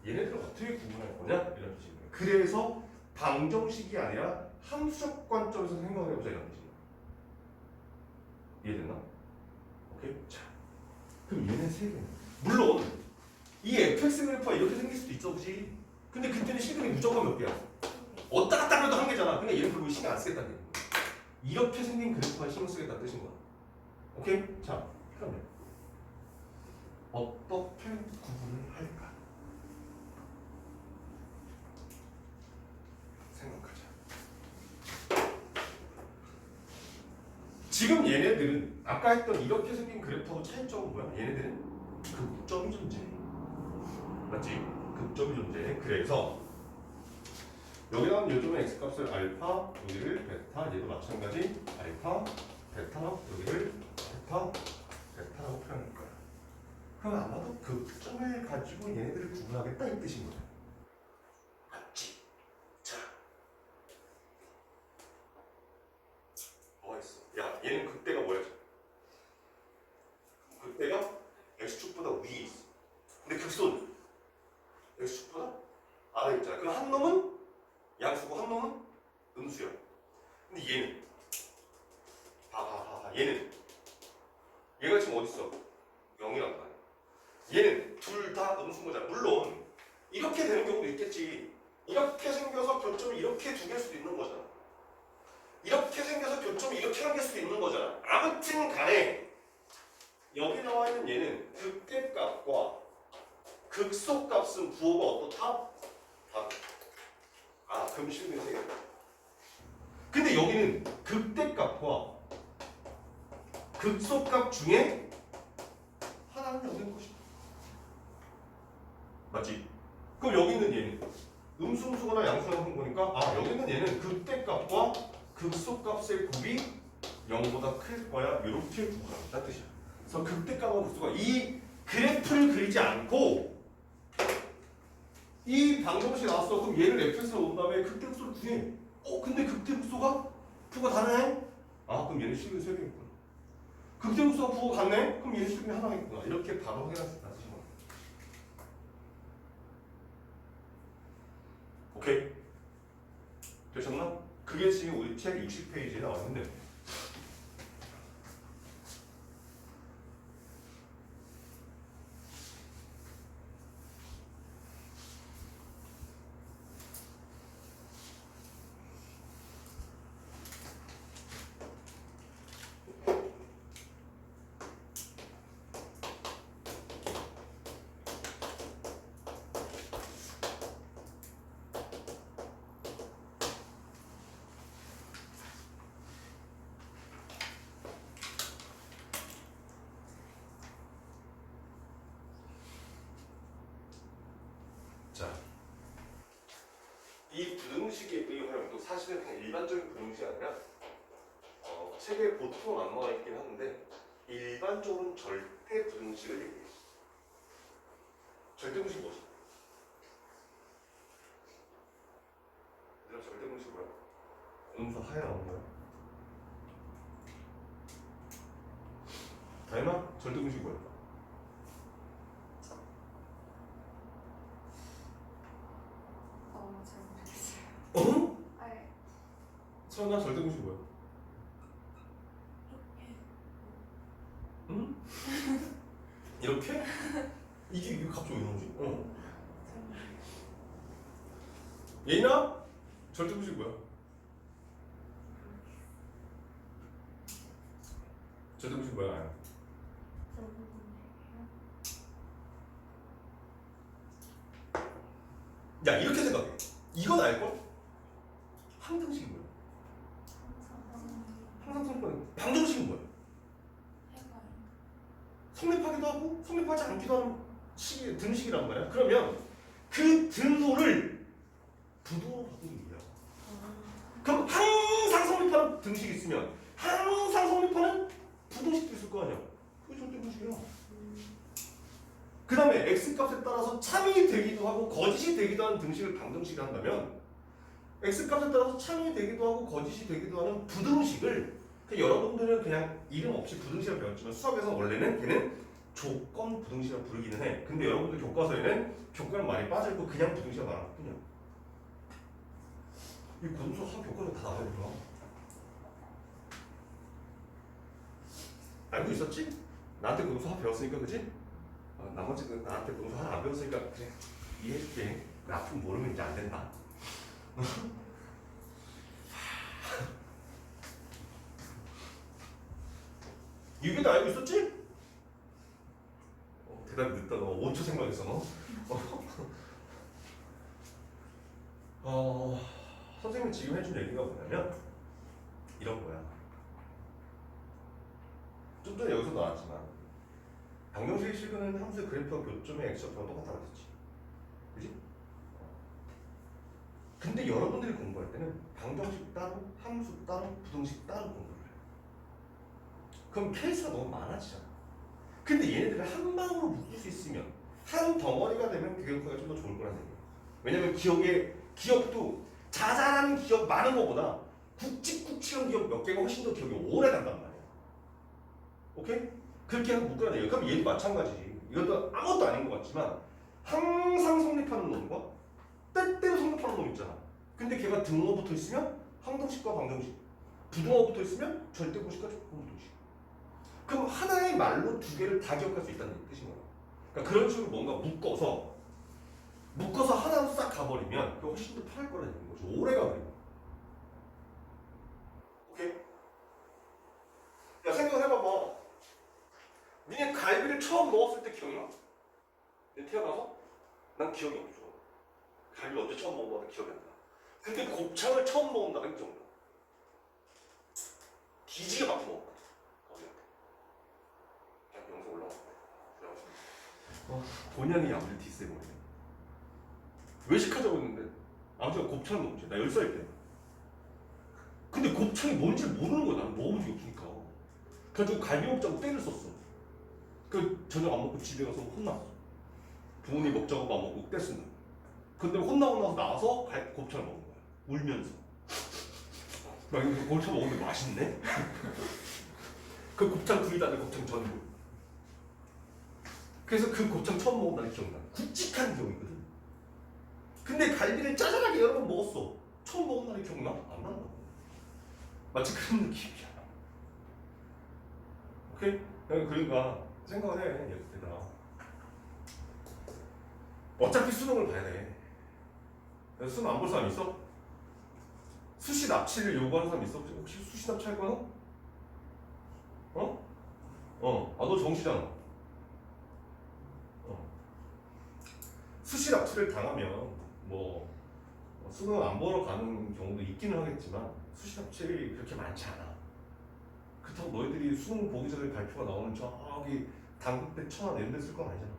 얘네들을 어떻게 구분할 거냐? 이런 뜻입니다. 그래서 방정식이 아니라 함수적 관점에서 생각을 해보자 이런 뜻입니다. 이해됐나? 오케이? 자, 그럼 얘네 세 개는 물론 이 fx 그래프가 이렇게 생길 수도 있어, 그지? 근데 그때는 실근이 무조건 몇 개야? 왔다 갔다 해도 한 개잖아. 그러니까 얘는 그거 신경 안 쓰겠다는 얘기야. 이렇게 생긴 그래프가 신경 쓰겠다는 뜻인 거야. 오케이? 자, 그러면 어떻게 구분을 할까? 생각하자. 지금 얘네들은 아까 했던 이렇게 생긴 그래프하고 차이점은 뭐야? 얘네들은 극점이 존재해. 맞지? 극점이 존재해. 그래서 여기다가 요즘에 x값을 알파, 여기를 베타, 얘도 마찬가지 알파, 베타, 여기를 알파, 베타라고 표현할 거야. 그럼 아마도 극점을 가지고 얘네들을 구분하겠다 이 뜻인 거야. 맞지? 자, 뭐가 있어? 야, 얘는 극대가 뭐야? 극대가 x축보다 위에 있어. 근데 극소는 x축보다 아래에 있잖아. 그럼 한 놈은 양수고 한 놈은 음수야. 근데 얘는 얘는 얘가 지금 어디 있어? 0이란 말이야. 얘는 둘 다 음수인 거잖아. 물론 이렇게 되는 경우도 있겠지. 이렇게 생겨서 교점이 이렇게 두 개일 수도 있는 거잖아. 이렇게 생겨서 교점이 이렇게 생길 수도 있는 거잖아. 아무튼 간에 여기 나와 있는 얘는 극대값과 극소값은 부호가 어떻다? 그럼 실근이 세 개다. 근데 여기는 극대값과 극소값 중에 하나는 여기인 것이다. 맞지? 그럼 여기 있는 얘는 음수거나 양수라는 거니까 여기 있는 얘는 극대값과 극소값의 곱이 0보다 클 거야. 이렇게 구분하겠다 뜻이야. 그래서 극대값과 극소가 이 그래프를 그리지 않고 이 방정식이 나왔어. 그럼 얘를 fx로 놓은 다음에 극대극소를 구해. 근데 극대극소가 부호가 다르네? 그럼 얘는 실근 3개겠구나. 극대극소가 부호가 같네? 그럼 얘는 실근이 하나겠구나. 이렇게 바로 확인할 수 있다. 오케이? 되셨나? 그게 지금 우리 책 60페이지에 나와 있는데 이 부등식의 활용도 사실은 그냥 일반적인 부등식이 아니라 책에 보통 안 나와 있긴 하는데 일반적으로는 절대 부등식을 얘기해요. 절대 부등식이 뭐지? 하에 나오는 거야. 다이마 절대공식이 뭐야? 잘 모르겠어요. 어? 아예 서연아 절대공식이 뭐야? 응? 이렇게? 이게 갑자기 왜 나오지? 예인아 절대공식이 뭐야? 절대공식이 뭐야? 야 이렇게 생각해. 이건 알걸? 항등식이 뭐야? 항상성분 방정식은 뭐야? 성립하기도 하고 성립하지 않기도 하는 식이 등식이란 말이야. 그러면 그 등호를 부등호로 바꾸는 거야. 그럼 항상 성립하는 등식이 있으면 항상 성립하는 부등식도 있을 거 아니야. 그게 절대등식이야. 그 다음에 x값에 따라서 참이 되기도 하고 거짓이 되기도 하는 등식을 방정식을 한다면 x값에 따라서 참이 되기도 하고 거짓이 되기도 하는 부등식을 여러분들은 그냥 이름 없이 부등식을 배웠지만 수학에서 원래는 걔는 조건 부등식이라고 부르기는 해. 근데 여러분들 교과서에는 조건 많이 빠져있고 그냥 부등식을 말하는 뿐이야. 이 고등수 수학 교과서에 다 나와야 되나? 알고 있었지? 나한테 고등수 수학 배웠으니까 그지? 나머지는 나한테 고등수 하나 안 배웠으니까 그래 이해해줄게. 나쁜 모르면 이제 안 된다. 유교도 알고 있었지? 대답이 늦다. 너 5초 생각했어 너? 선생님이 지금 해준 얘기가 뭐냐면 이런 거야. 좀 전에 여기서 나왔지만 방정식의 실근은 함수의 그래프와 교점의 x좌표가 똑같다고 했지. 그지? 근데 여러분들이 공부할 때는 방정식 따로, 함수 따로, 부등식 따로 공부를 해요. 그럼 케이스가 너무 많아지잖아. 근데 얘네들을 한 방으로 묶을 수 있으면 한 덩어리가 되면 교육하기가 좀 더 좋을 거라는 얘기예요. 왜냐면 기억도 자잘한 기억 많은 것보다 굵직굵직한 기억 몇 개가 훨씬 더 기억이 오래 간단 말이야. 오케이? 그렇게 하면 묶으라는 얘기야. 그럼 얘도 마찬가지지. 이것도 아무것도 아닌 것 같지만 항상 성립하는 놈과 때때로 성립하는 놈 있잖아. 근데 걔가 등호가 붙어 있으면 항등식과 방정식, 부등호가 붙어 있으면 절대공식과 조건부등식. 그럼 하나의 말로 두 개를 다 기억할 수 있다는 뜻인 거야. 그러니까 그런 식으로 뭔가 묶어서 하나로 싹 가버리면 그게 훨씬 더 편할 거라는 거지. 오래 가버리면. 오케이? 야 생각을 해봐봐. 니네 갈비를 처음 먹었을 때 기억나? 내 태어나서? 난 기억이 없어. 갈비를 언제 처음 먹어봤는데 기억이 안 나. 근데 곱창을 처음 먹은다는 기억나. 뒤지게 막 먹었거든. 영상 올라왔는데. 본연이 아무리 디스해버리네. 외식하자고 했는데 아버지가 곱창을 먹지. 나 10살 때. 근데 곱창이 뭔지 모르는 거야. 나는 먹어본 적이 없으니까. 그래가지고 갈비 먹자고 떼를 썼어. 그 저녁 안 먹고 집에 가서 혼났어. 부모님 먹자고 안 먹고 떼쓴다. 근데 혼나고 나서 나와서 곱창을 먹은 거야. 울면서. 나 이거 곱창 먹었는데 맛있네? 그 곱창 구이다는 곱창 전골. 그래서 그 곱창 처음 먹은 날이 기억나. 굵직한 기억이거든. 근데 갈비를 짜잘하게 여러 번 먹었어. 처음 먹은 날이 기억나? 안 난다. 마치 그런 느낌이야. 오케이? 그러니까 생각을 해. 얘들아. 어차피 수능을 봐야 돼. 수능 안 볼 사람 있어? 수시 납치를 요구하는 사람 있어? 혹시 수시 납치할 거야? 너 정시잖아. 수시 납치를 당하면 수능 안 보러 가는 경우도 있기는 하겠지만 수시 납치율이 그렇게 많지 않아. 그렇다고 너희들이 수능 보기 전에 발표가 나오는 저기 단국대 천안 이런 데 쓸 건 아니잖아.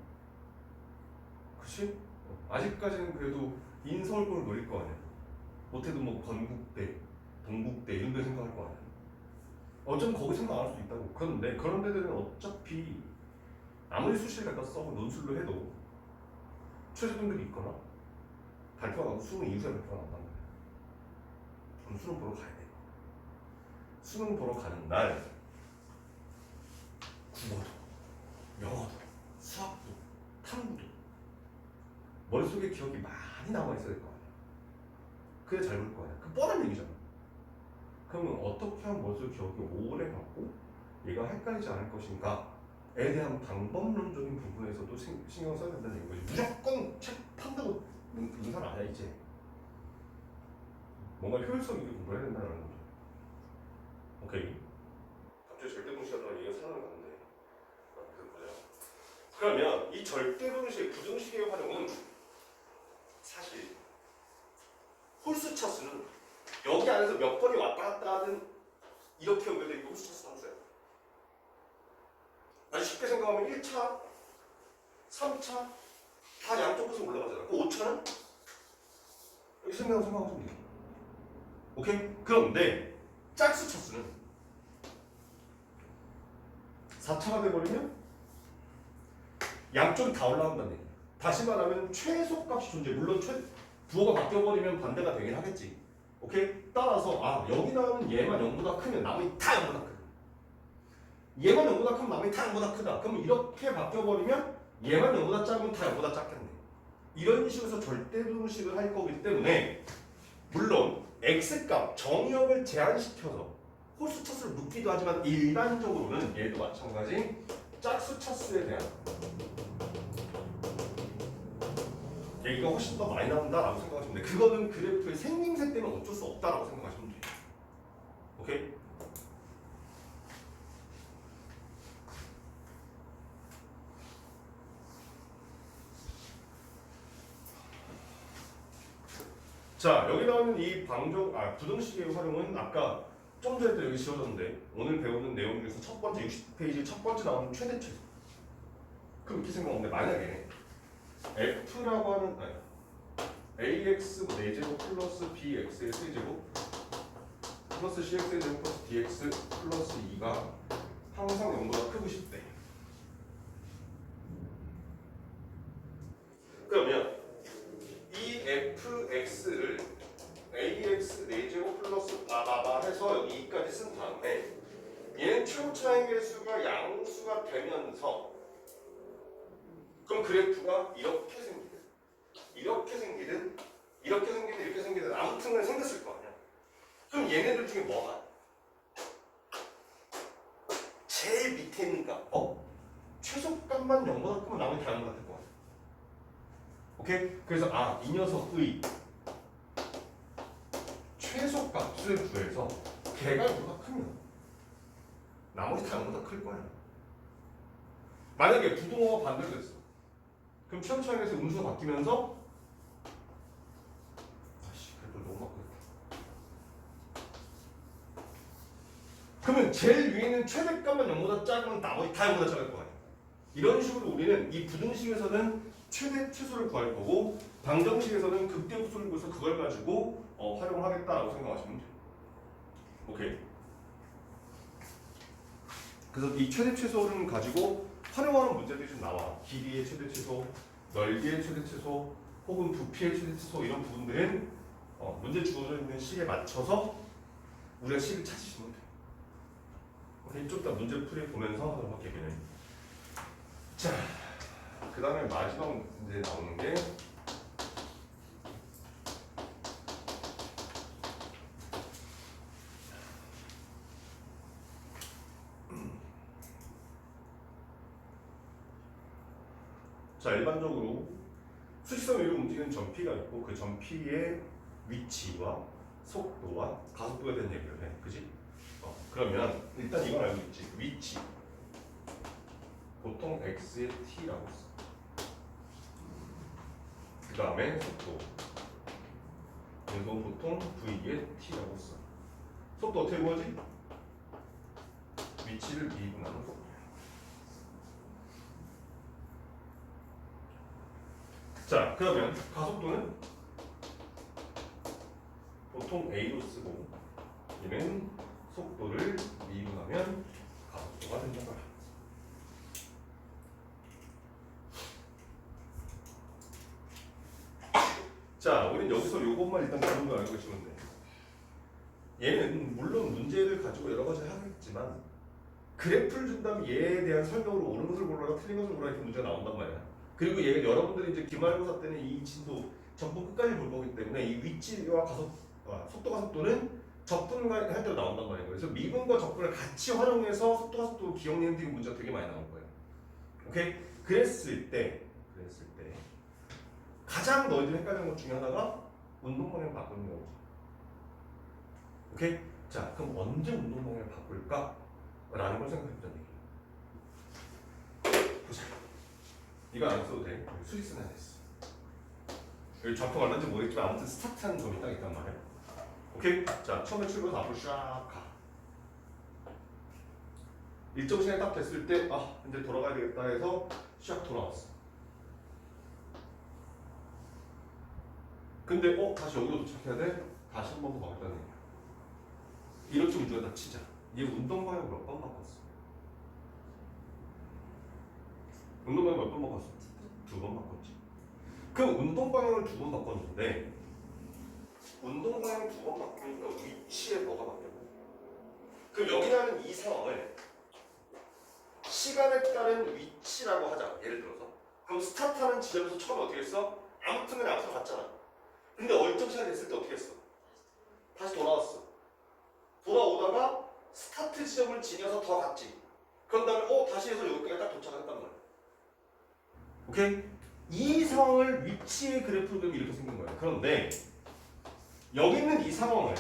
그치? 아직까지는 그래도 인서울권을 노릴 거 아니야. 못해도 건국대, 동국대 이런 데 생각할 거 아니야. 어쩌면 거기 생각 안 할 수도 있다고. 그런데 그런 데들은 어차피 아무리 수시를 갖다 써 논술로 해도 최저등급이 있거나 발표가 나고 수능 이후에 발표가 나온단 말이야. 그럼 수능 보러 가야 돼. 수능 보러 가는 날 국어도, 영어도, 수학도, 탐구도 머릿속에 기억이 많이 남아있어야 될 거 아니야. 그래 잘 볼 거 아니야. 그 뻔한 얘기잖아. 그러면 어떻게 하면 머릿속에 기억이 오래 남고 얘가 헷갈리지 않을 것인가에 대한 방법론적인 부분에서도 신경 써야 된다는 얘기인 거지. 무조건 책 판다고 인사는 아니야 이제. 뭔가 효율성 있게 공부해야 된다는 거죠. 오케이. 갑자기 절대동식하다가 얘가 살아나는데. 보자. 그러면 이 절대동식, 부등식의 활용은 사실 홀수 차수는 여기 안에서 몇 번이 왔다 갔다 하든 이렇게 연결되어 있고 홀수 차수 함수야. 아주 쉽게 생각하면 1차, 3차 다 양쪽 끝으로 올라가잖아. 그 5차는 이렇게 생각하면 돼. 오케이? 그런데 짝수 차수는 4차가 돼버리면 양쪽이 다 올라간다는 얘기야. 다시 말하면 최소값이 존재해. 물론 부호가 바뀌어버리면 반대가 되긴 하겠지. 오케이? 따라서 여기 나오는 얘만 0보다 크면 나머지 다 0보다 크다. 얘만 0보다 크면 나머지 다 0보다 크다. 그럼 이렇게 바뀌어버리면 얘만 0보다 작으면 다 0보다 작겠네. 이런 식으로 절대등식을 할 거기 때문에 물론 x값 정의역을 제한시켜서 홀수 차수를 묻기도 하지만 일반적으로는 얘도 마찬가지 짝수 차수에 대한 얘기가 훨씬 더 많이 나온다라고 생각하시면 돼요. 그거는 그래프의 생김새 때문에 어쩔 수 없다라고 생각하시면 돼요. 오케이? 자, 여기 나오는 이 부등식의 활용은 아까 좀 전에도 여기 지워졌는데 오늘 배우는 내용 중에서 첫 번째 60페이지 첫 번째 나오는 최대 최소. 그럼 이렇게 생각하는데 만약에 F라고 하는 AX 4제곱 플러스 BX의 세제곱 플러스 CX의 제곱 플러스 DX 플러스 2가 항상 0보다 크고 싶대. 그러면 이 fx를 ax 4제곱 플러스 바바바 해서 여기 2까지 쓴 다음에 얘는 최고차의 개수가 양수가 되면서 그럼 그래프가 이렇게 생기든 이렇게 생기든 이렇게 생기든 이렇게 생기든 아무튼 간에 생겼을 거 아니야. 그럼 얘네들 중에 뭐가 제일 밑에 있는 값 최소값만 0보다 크면 나머지 다 0보다 클 거 아니야. 오케이? 그래서 이 녀석의 최소값을 구해서 걔가 0보다 크면 나머지 다 0보다 클 거야. 만약에 부등호가 반대로 됐어. 그럼 최고차항에서 음수가 바뀌면서 그래도 너무 바꾸겠다. 그러면 제일 위에 있는 최대값만 0보다 작으면 나머지 다 0보다 작을 거 아니야. 이런 식으로 우리는 이 부등식에서는 최대 최소를 구할 거고 방정식에서는 극대급수를 구해서 그걸 가지고 활용하겠다라고 생각하시면 돼요. 오케이. 그래서 이 최대 최소를 가지고 활용하는 문제들이 좀 나와. 길이의 최대 최소, 넓이의 최대 최소, 혹은 부피의 최대 최소 이런 부분들은 문제 주어져 있는 식에 맞춰서 우리가 식을 찾으시면 돼요. 오케이. 좀 이따 문제 풀이 보면서 한번 얘기해. 자, 그 다음에 마지막 문제 나오는 게 자, 일반적으로 수직선 위로 움직이는 전피가 있고 그 전피의 위치와 속도와 가속도에 대한 얘기를 해. 그지? 그러면 일단 이건 알고 있지. 위치 보통 x의 t라고 써. 그 다음에 속도 이건 보통 v의 t라고 써. 속도 어떻게 구하지? 위치를 미분하는 속도. 자, 그러면 가속도는 보통 a로 쓰고 얘는 속도를 미분하면 가속도가 된다 말이야. 자, 우린 여기서 요것만 일단 기본으로 알고 계시면 돼. 얘는 물론 문제를 가지고 여러 가지 하겠지만 그래프를 준 다음에 얘에 대한 설명으로 옳은 것을 골라라 틀린 것을 골라라 이렇게 문제가 나온단 말이야. 그리고 얘가 여러분들이 이제 기말고사 때는 이 진도 전부 끝까지 볼 거기 때문에 이 위치와 속도가 속도는 적분할 때로 나온단 말이에요. 그래서 미분과 적분을 같이 활용해서 속도가 속도 기억 내는 등 문제가 되게 많이 나올 거예요. 오케이? 그랬을 때 가장 너희들 헷갈리는 것 중에 하나가 운동 방향 바꾸는 거지. 오케이? 자, 그럼 언제 운동 방향을 바꿀까? 라는 걸 생각해보자는 얘기예요. 보자. 이거 안 써도 돼. 수리쓰나 됐어. 여기 좌표 갈는지 모르겠지만 아무튼 스타트하는 점이 딱 있단 말이야. 오케이? 자, 처음에 출발해서 앞으로 쫙 가. 일정 시간이 딱 됐을 때 이제 돌아가야 되겠다 해서 쫙 돌아왔어. 근데 다시 여기로 도착해야 돼? 다시 한 번 더 바꾸자는 얘기야. 이렇게 문제가 다 치자. 얘 운동 방향 몇 번 바꿨어? 운동 방향 몇 번 바꿨어? 2번 바꿨지. 그럼 운동 방향을 2번 바꿨는데 운동 방향 2번 바꾸니까 위치에 뭐가 바뀌었나? 그럼 여기라는 이 상황을 시간에 따른 위치라고 하자. 예를 들어서 그럼 스타트하는 지점에서 처음에 어떻게 했어? 아무튼 간에 앞으로 갔잖아. 근데 얼정 시간이 됐을 때 어떻게 했어? 다시 돌아왔어. 돌아오다가 스타트 지점을 지나서 더 갔지. 그런 다음에 다시 해서 여기까지 딱 도착했단 말이야. 오케이? 이 상황을 위치의 그래프로 그리면 이렇게 생긴 거야. 그런데 여기 있는 이 상황을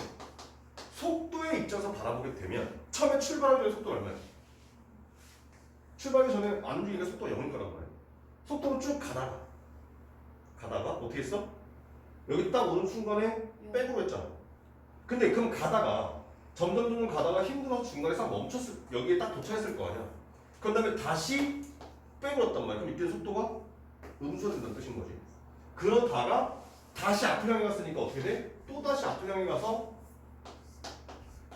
속도의 입장에서 바라보게 되면 처음에 출발하기 전에 속도가 얼마야? 출발하기 전에 안 움직이니까 속도가 0일 거란 말이야. 속도로 쭉 가다가 어떻게 했어? 여기 딱 오는 순간에 백으로 했잖아. 근데 그럼 가다가 점점 가다가 힘들어서 중간에 싹 멈췄을 여기에 딱 도착했을 거 아니야. 그런 다음에 다시 백으로 했단 말이야. 그럼 이때 속도가 음수된다는 뜻인 거지. 그러다가 다시 앞을 향해 갔으니까 어떻게 돼? 또 다시 앞을 향해 가서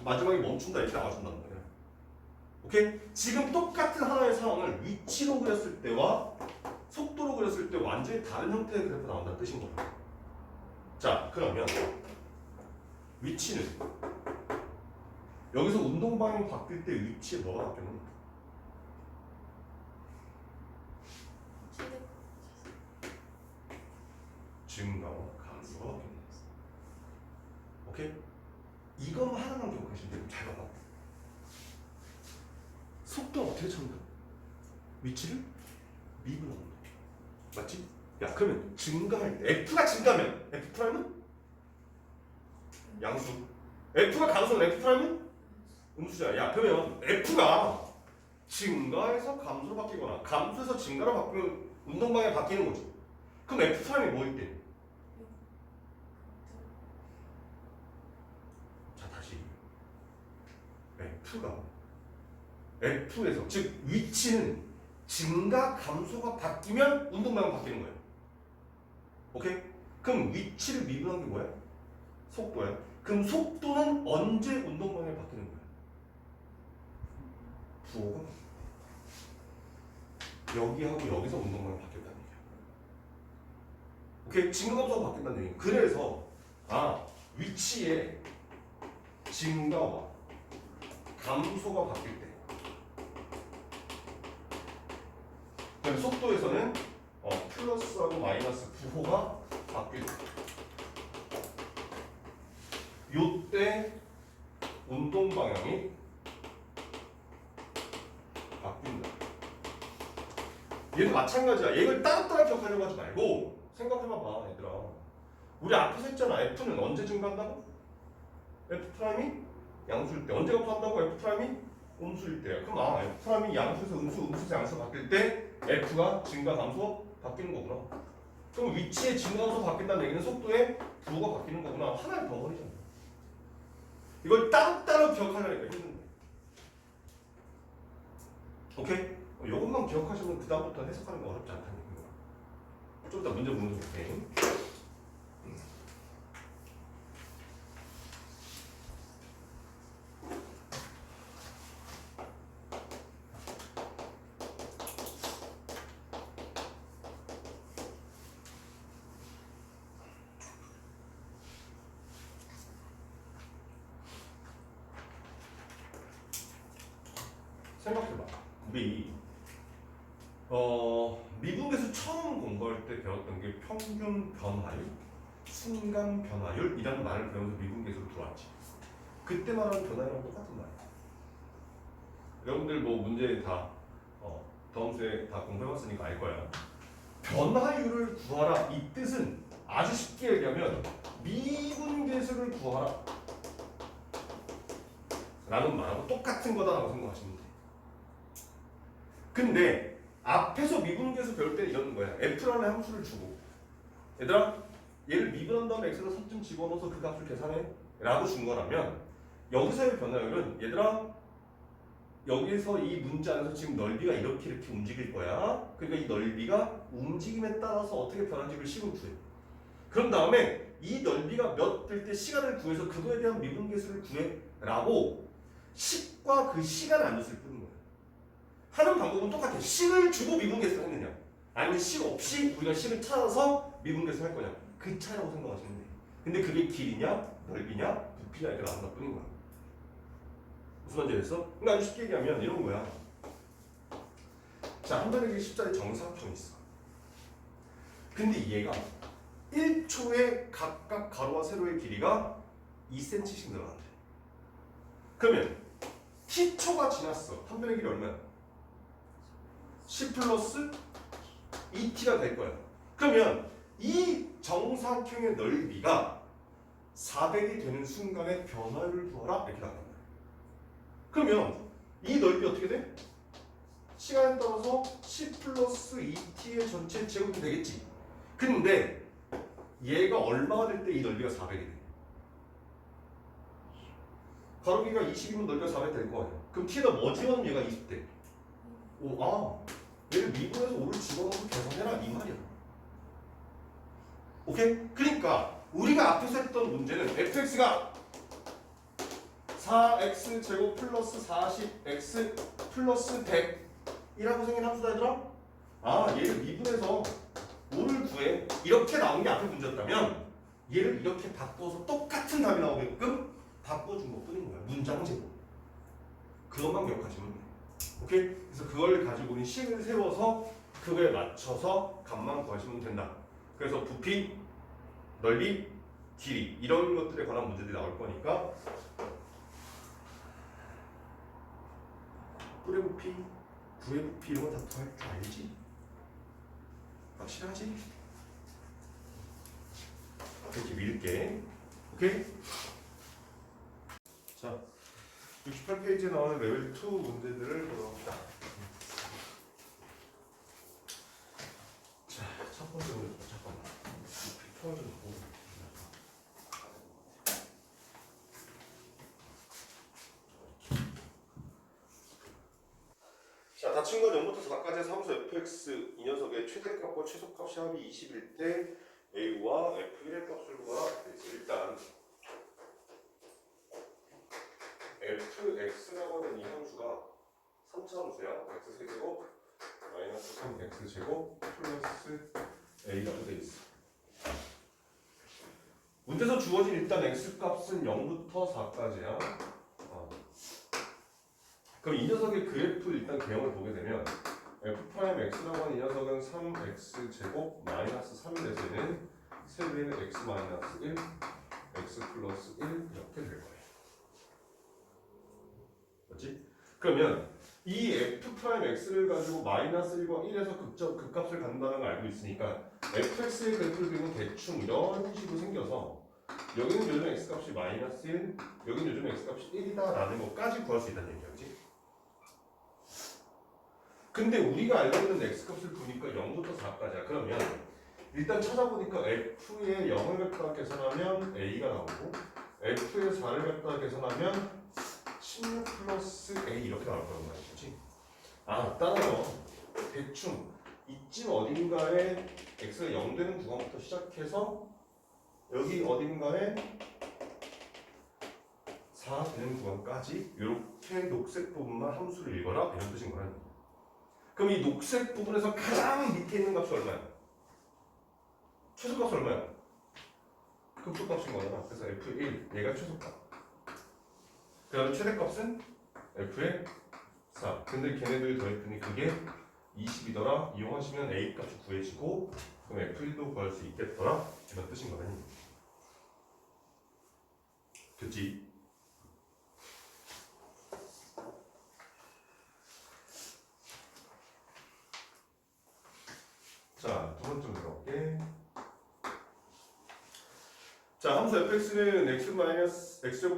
마지막에 멈춘다 이렇게 나와준단 말이야. 오케이? 지금 똑같은 하나의 상황을 위치로 그렸을 때와 속도로 그렸을 때 완전히 다른 형태의 그래프가 나온다는 뜻인 거야. 자, 그러면 위치는 여기서 운동 방향 바뀔 때 위치에 뭐가 바뀌었나? 증가와 감소가 바뀌는 거였어. 오케이? 이것만 하나만 기억하시면 돼요. 잘 봐봐. 속도는 어떻게 찾는다? 위치를 미분하는 거야. 맞지? 야, 그러면 증가할 때 F가 증가하면 F 프라임은 양수. F가 감소면 F 프라임은 음수잖아. 야, 그러면 F가 증가해서 감소로 바뀌거나 감소해서 증가로 바뀌면 운동 방향이 바뀌는 거지. 그럼 F 프라임이 뭐일 때? 자, 다시 F에서 즉 위치는 증가 감소가 바뀌면 운동 방향 바뀌는 거야. 오케이? 그럼 위치를 미분한 게 뭐야? 속도야. 그럼 속도는 언제 운동 방향이 바뀌는 거야? 부호가 여기하고 여기서 운동 방향이 바뀌었다는 얘기야. 오케이? 증가 감소가 바뀐다는 얘기야. 그래서 위치의 증가와 감소가 바뀔 때 그다음에 속도에서는 플러스하고 마이너스 부호가 바뀔 때 요때 운동 방향이 바뀐다. 얘도 마찬가지야. 얘를 따로따로 기억하려고 하지 말고 생각해봐봐 얘들아. 우리 앞에서 했잖아. F는 언제 증가한다고? F'이 양수일 때. 언제 감소한다고? F'이 음수일 때야. 그럼 F'이 양수에서 음수에서 양수 바뀔 때 F가 증가 감소 바뀌는 거구나. 그럼 위치의 증가 감소 바뀐다는 얘기는 속도의 부호가 바뀌는 거구나. 하나의 덩어리잖아. 이걸 따로따로 기억하려니까 힘든데. 오케이? 이것만 기억하시면 그 다음부터 해석하는 거 어렵지 않다는 얘기야. 좀 이따 문제 보는 거 볼게. 우리 미분계수 처음 공부할 때 배웠던 게 평균 변화율, 순간 변화율이라는 말을 배우면서 미분계수로 들어왔지. 그때 말하는 변화율이랑 똑같은 말이야. 여러분들 뭐 문제 다 다음 주에 다 공부해봤으니까 알 거야. 변화율을 구하라 이 뜻은 아주 쉽게 얘기하면 미분계수를 구하라 라는 말하고 똑같은 거다라고 생각하시면 돼. 근데 앞에서 미분계수 배울 때 이러는 거야. F라는 함수를 주고 얘들아 얘를 미분한 다음에 X에다 선점 집어넣어서 그 값을 계산해 라고 준 거라면 여기서의 변화율은 얘들아 여기서 이 문자 안에서 지금 넓이가 이렇게 움직일 거야. 그러니까 이 넓이가 움직임에 따라서 어떻게 변하는지를 식으로 구해. 그런 다음에 이 넓이가 몇 될 때 시간을 구해서 그거에 대한 미분계수를 구해 라고 식과 그 시간을 안 줬을 뿐인 거야. 하는 방법은 똑같아. 식을 주고 미분계수를 했느냐 아니면 식 없이 우리가 식을 찾아서 미분계수를 할 거냐 그 차이라고 생각하시면 돼. 근데 그게 길이냐 넓이냐 부피냐 이렇게 나온 것 뿐인 거야. 무슨 말인지 알겠어? 그러니까 아주 쉽게 얘기하면 이런 거야. 자, 한 변의 길이 10짜리 정사각형이 있어. 근데 얘가 1초에 각각 가로와 세로의 길이가 2cm씩 늘어난대. 그러면 t초가 지났어. 한 변의 길이 얼마야? 10 플러스 2t가 될 거야. 그러면 이 정사각형의 넓이가 400이 되는 순간에 변화율을 구하라 이렇게 나간다. 그러면 이 넓이 어떻게 돼? 시간에 따라서 10 플러스 2t의 전체 제곱이 되겠지. 근데 얘가 얼마가 될 때 이 넓이가 400이 돼? 가로기가 20이면 넓이가 400 될 거 아니야. 그럼 t에다 뭐 집어넣으면 얘가 20대. 얘를 미분해서 5를 집어넣어서 계산해라 이 말이야. 오케이? 그러니까 우리가 앞에서 했던 문제는 fx가 4x 제곱 플러스 40x 플러스 100이라고 생긴 함수다 얘들아? 얘를 미분해서 5를 구해 이렇게 나온 게 앞에 문제였다면 얘를 이렇게 바꿔서 똑같은 답이 나오게끔 바꿔준 것 뿐인 거야. 문장 제곱. 그것만 기억하시면 돼. 오케이? 그래서 그걸 가지고 식을 세워서 그거에 맞춰서 값만 구하시면 된다. 그래서 부피, 넓이, 길이 이런 것들에 관한 문제들이 나올 거니까 뿔의 부피, 구의 부피 이런 거 다 구할 줄 알지? 확실하지? 이렇게 밀게. 오케이? 자, 68페이지에 나오는 레벨 2 문제들을 보도록 합니다. 자, 첫 번째 문제 잠깐만. 펴 좀 보고. 자, 다친 건 0부터 4까지의 사무소 fx 이 녀석의 최대값과 최소값이 합이 20일 때 a와 f1의 값을 구하라. 일단 fx라고 하는 이 함수가 3차 함수야. x세제곱 마이너스 3x제곱 플러스 a라고 돼 있어. 문제에서 주어진 일단 x값은 0부터 4까지야. 그럼 이 녀석의 그래프 일단 개형을 보게 되면 f'x라고 하는 이 녀석은 3x제곱 마이너스 3이 돼서는 세배는 x 마이너스 1, x 플러스 1 이렇게 될 거예요. 맞지? 그러면 이 f'x를 가지고 마이너스 1과 1에서 극값을 갖는다는 걸 알고 있으니까 fx의 그래프를 그리면 대충 이런 식으로 생겨서 여기는 요즘 x값이 마이너스 1, 여기는 요즘 x값이 1이다 라는 것까지 구할 수 있다는 얘기지. 근데 우리가 알고 있는 x값을 보니까 0부터 4까지야. 그러면 일단 찾아보니까 f의 0을 갖다가 계산하면 a가 나오고 f의 4를 갖다가 계산하면 16 플러스 a 이렇게 나올 거란 말이지. 따라서 대충 이쯤 어딘가에 x가 0 되는 구간부터 시작해서 여기 어딘가에 4 되는 구간까지 이렇게 녹색 부분만 함수를 읽어라 이런 뜻인 거야. 그럼 이 녹색 부분에서 가장 밑에 있는 값이 얼마야? 최소값이 얼마야? 극소값인 거잖아. 그래서 F1 얘가 최소값. 그 다음에 최대값은 F의 4. 근데 걔네들 더했더니 그게 20이더라. 이용하시면 A 값이 구해지고 그럼 F1도 구할 수 있겠더라. 이런 뜻인 거네. 됐지? 자, 두 번째 들어갈게. 자, 함수 fx는 x제곱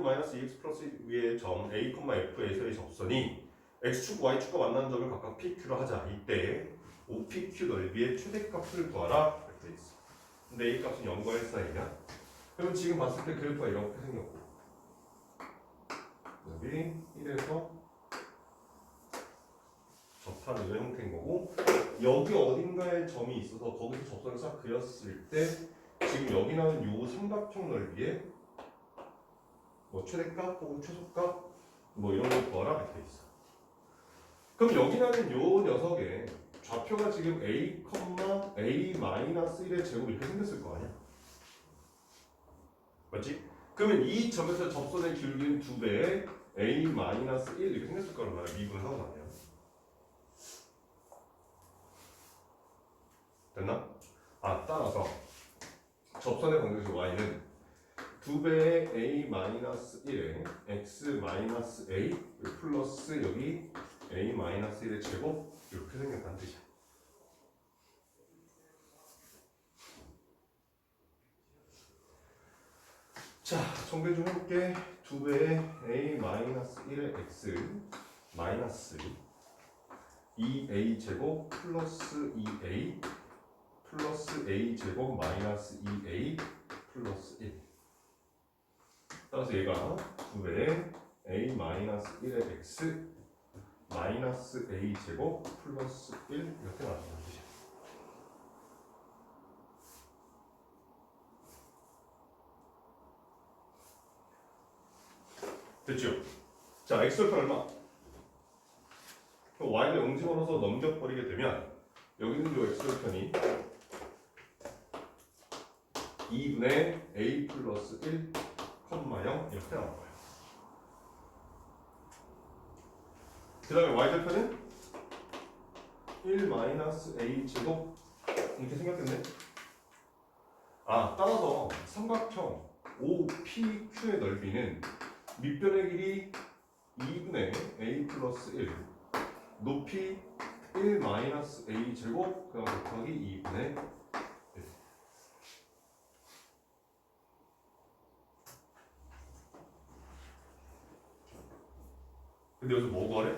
마이너스 2x 플러스 위의 점 a, f에서의 접선이 x축, y축과 만나는 점을 각각 pq로 하자. 이때 OPQ 넓이의 최대값을 구하라 이렇게 돼 있어. 근데 a 값은 0과 1 사이냐? 그럼 지금 봤을 때 그래프가 이렇게 생겼고 여기 1에서 접하는 이런 형태인 거고 여기 어딘가에 점이 있어서 거기서 접선을 싹 그렸을 때 지금 여기 나온 요 삼각형 넓이에 뭐 최대값 혹은 최소값 뭐 이런 거 구하라 이렇게 돼 있어. 그럼 여기 나는 요 녀석의 좌표가 지금 a, a-1의 제곱 이렇게 생겼을 거 아니야? 맞지? 그러면 이 점에서 접선의 길이는 2배의 a-1 이렇게 생겼을 거란 말이야. 미분을 하고 나면. 됐나? 아, 따라서 접선의 관계에서 y는 2배의 a-1에 x-a 플러스 여기 a-1의 제곱 이렇게 생겼다는 뜻이야. 자, 정리 좀 해볼게. 2배의 a-1의 x 마이너스 2a 제곱 플러스 2a 플러스 a 제곱 마이너스 2a 플러스 1. 따라서 얘가 2배의 a-1의 x 마이너스 a 제곱 플러스 1 이렇게 나온다는 뜻이야. 됐죠? 자, x절편 얼마? y를 0 집어넣어서 넘겨버리게 되면 여기는 요 x절편이 2분의 a 플러스 1, 0 이렇게 나올 거예요. 그 다음에 y절편은 1 마이너스 a 제곱 이렇게 생겼겠네. 아, 따라서 삼각형 OPQ의 넓이는 밑변의 길이 2분의 a 플러스 1 높이 1 마이너스 a 제곱 그다음 곱하기 2분의 1. 근데 여기서 뭐 구하래?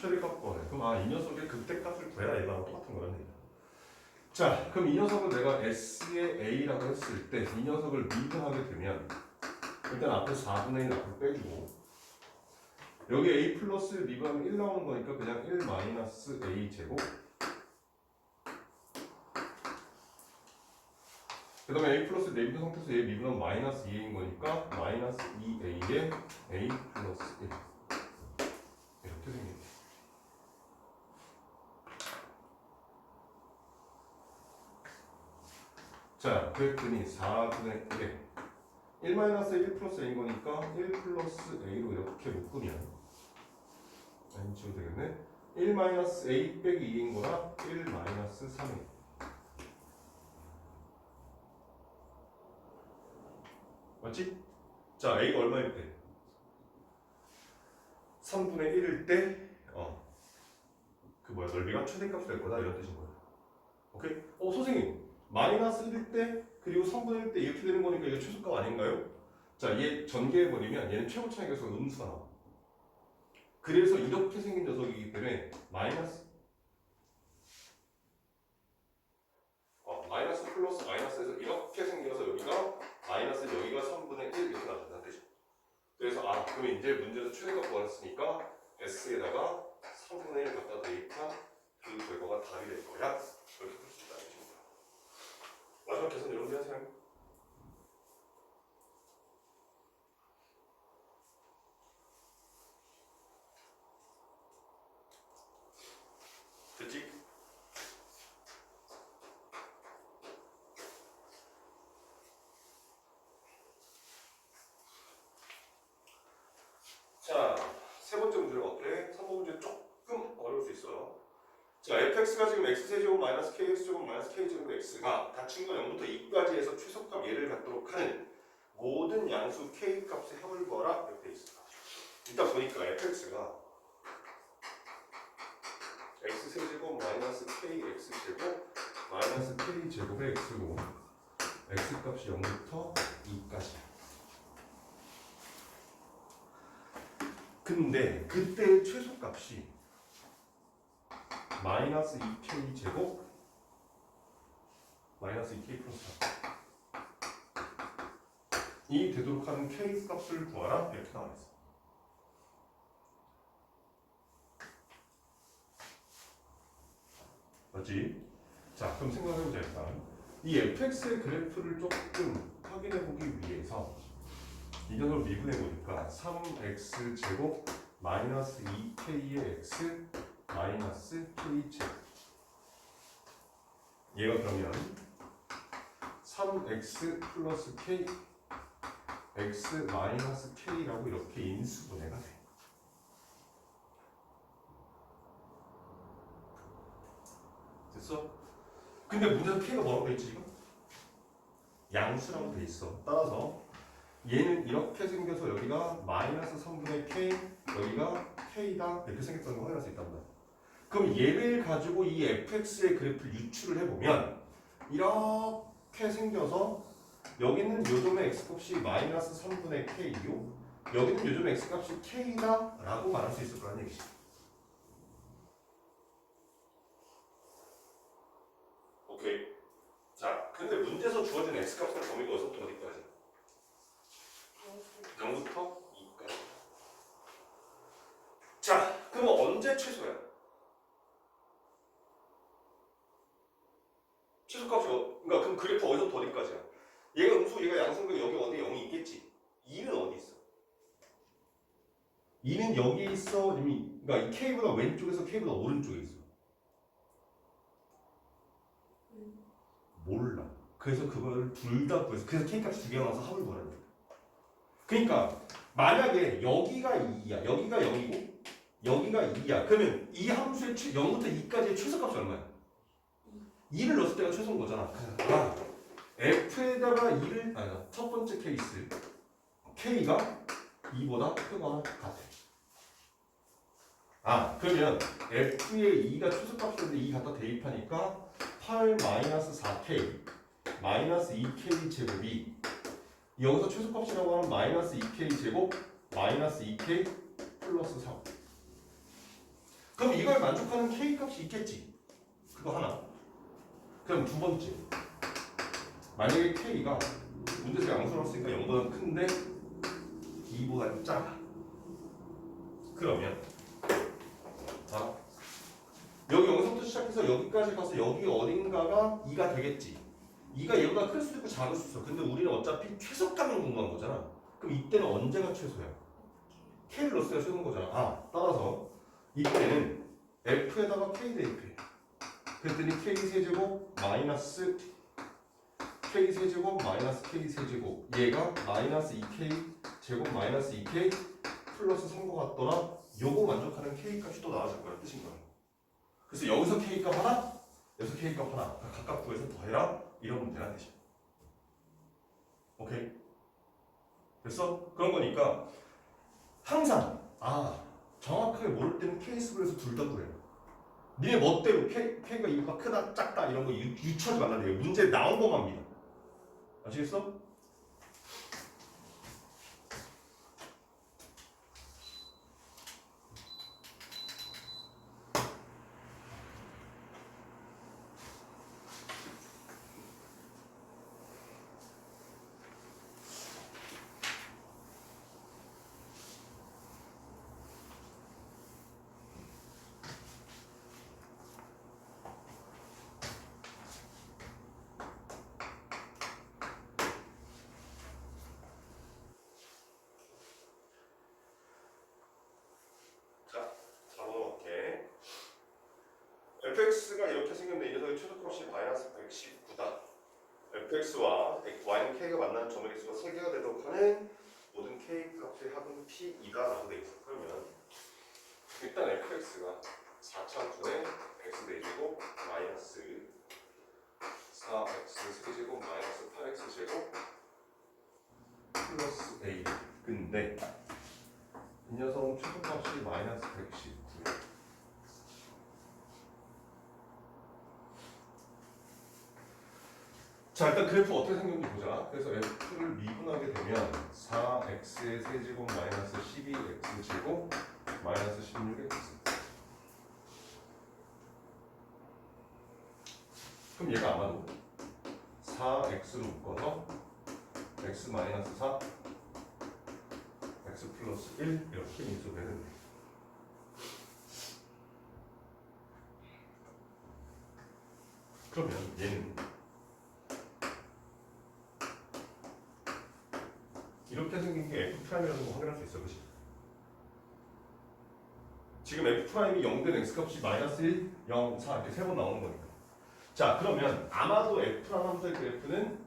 최대값 구하래. 그럼 이 녀석의 극대값을 구해라 얘랑 똑같은 거라는 얘기야. 자, 그럼 이 녀석을 내가 S의 A라고 했을 때 이 녀석을 미분하게 되면 일단 앞에 4분의 1 앞으로 빼주고 여기 A 플러스 미분하면 1 나오는 거니까 그냥 1 마이너스 A 제곱 그 다음에 A 플러스 내비둔 상태에서 얘 미분하면 마이너스 2A인 거니까 마이너스 2A에 A 플러스 1 이렇게 생깁니다. 자, 그랬더니 4분의 1에 1 마이너스 1 플러스 A인 거니까 1 플러스 A로 이렇게 묶으면 아니 지금 되겠네. 1 마이너스 A 빼기 2인 거라 1 마이너스 3A. 맞지? 자, A가 얼마일 때? 3분의 1일 때, 그 넓이가 최대값이 될 거다 이런 뜻인 거야. 오케이? 선생님, 마이너스 1일 때 그리고 3분의 1일 때 이렇게 되는 거니까 이게 최소값 아닌가요? 자, 얘 전개해버리면 얘는 최고 차이에서 음수가 나와. 그래서 이렇게 생긴 녀석이기 때문에 마이너스 플러스 마이너스에서 이렇게 생겨서 여기가 마이너스 여기가 3분의 1 이렇게 나온다는 뜻이죠. 그래서 그럼 이제 문제에서 최대값 구했으니까 S에다가 3분의 1 갖다 대입한 그 결과가 답이 될 거야. 이렇게 볼 수 있다는 뜻입니다. 마지막 계산 여러분이 하세요. 됐지? 자, 세 세 번째 문제로 갈게. 3번 문제 조금 어려울 수 있어요. 자, fx가 지금 x세제곱 마이너스 kx제곱 마이너스 k제곱 x가 닫힌 건 0부터 2까지 해서 최소값 얘를 갖도록 하는 모든 양수 k 값의 합을 구하라 이렇게 돼 있어. 일단 보니까 fx가 x세제곱 마이너스 kx제곱 마이너스 k제곱의 x고 x값이 0부터 2까지. 근데 그때의 최소값이 마이너스 2k 제곱 마이너스 2k 플러스 4이 되도록 하는 k 값을 구하라 이렇게 나와 있어. 맞지? 자, 그럼 생각해보자. 일단 이 fx의 그래프를 조금 확인해보기 위해서 이 녀석을 미분해보니까 3x 제곱 마이너스 2k의 x 마이너스 k 제곱, 얘가 그러면 3x 플러스 k x 마이너스 k라고 이렇게 인수분해가 돼. 됐어? 근데 문제는 k가 뭐라고 돼 있지 지금? 양수라고 돼 있어. 따라서 얘는 이렇게 생겨서 여기가 마이너스 3분의 k, 여기가 k다 이렇게 생겼다는 걸 확인할 수 있단 말이야. 그럼 얘를 가지고 이 fx의 그래프를 유출을 해보면 이렇게 생겨서 여기는 요즘의 x값이 마이너스 3분의 k이고 여기는 요즘의 x값이 k다 라고 말할 수 있을 거라는 얘기지. 오케이. 자, 근데 문제에서 주어진 x값의 범위가 어디서부터 어디까지? 0부터 2까지. 자, 그럼 언제 최소야? 최소값이 그러니까 그럼 그래프 어디서부터 어디까지야? 얘가 음수, 얘가 양수인데 여기 어디 0이 있겠지? 2는 어디 있어? 2는 여기 있어. 이미 그러니까 이 k보다 왼쪽에서 k보다 오른쪽에 있어. 몰라. 그래서 그거를 둘 다 구해서 그래서 k 값이 두 개가 나와서 합을 구하는 거야. 그러니까 만약에 여기가 2야, 여기가 0이고 여기가 2야. 그러면 이 함수의 0부터 2까지의 최소값이 얼마야? 2를 넣었을 때가 최소인 거잖아. 그러니까 f에다가 2를 첫 번째 케이스 k가 2보다 크거나 같아. 그러면 f의 2가 최소값인데 2 갖다 대입하니까 8 마이너스 4k 마이너스 2k 제곱이 여기서 최소값이라고 하면 마이너스 2k 제곱 마이너스 2k 플러스 3. 그럼 이걸 만족하는 k 값이 있겠지. 그거 하나. 그럼 두 번째. 만약에 k가 문제에서 양수로 했으니까 0보다 큰데 2보다 작아. 그러면 자, 여기 여기서부터 시작해서 여기까지 가서 여기 어딘가가 2가 되겠지. 2가 얘보다 클 수도 있고 작을 수도 있어. 근데 우리는 어차피 최소값만 공부한 거잖아. 그럼 이때는 언제가 최소야? k를 넣었을 때가 최소인 거잖아. 따라서 이때는 f에다가 k 대입해. 그랬더니 k 세제곱 마이너스 k 세제곱 마이너스 k 세제곱 얘가 마이너스 2k 제곱 마이너스 2k 플러스 3과 같더라. 요거 만족하는 k 값이 또 나와줄 거야 뜻인 거야. 그래서 여기서 k 값 하나, 여기서 k 값 하나 각각 구해서 더해라 이런 문제가 되죠. 오케이? 됐어? 그런 거니까 항상 정확하게 모를 때는 케이스별에서 둘 다 구해요. 니네 멋대로 K가 이거가 크다 작다 이런 거 유추하지 말라. 내가 문제 나온 것만 믿어. 아시겠어? fx가 이렇게 생겼는데 이 녀석의 최소값이 마이너스 119다. fx와 y는 k가 만나는 점의 개수가 3개가 되도록 하는 모든 k 값의 합은 p이다 라고 되어 있어. 그러면 일단 fx가 4차원의 x 4제곱 마이너스 4x 세제곱 마이너스 8x 제곱 플러스 a. 근데 이 녀석은 최소값이 마이너스 119. 자, 일단 그래프 어떻게 생겼는지 보자. 그래서 f를 미분하게 되면 4x의 세제곱 마이너스 12x 제곱 마이너스 16x. 그럼 얘가 아마도 4x로 묶어서 x 마이너스 4 x 플러스 1 이렇게 인수되는데, 그러면 얘는 이렇게 생긴 게 F'이라는 거 확인할 수 있어, 그치? 지금 F'이 0된 X값이 마이너스 1, 0, 4 이렇게 세 번 나오는 거니까. 자, 그러면 아마도 F라는 함수의 그래프는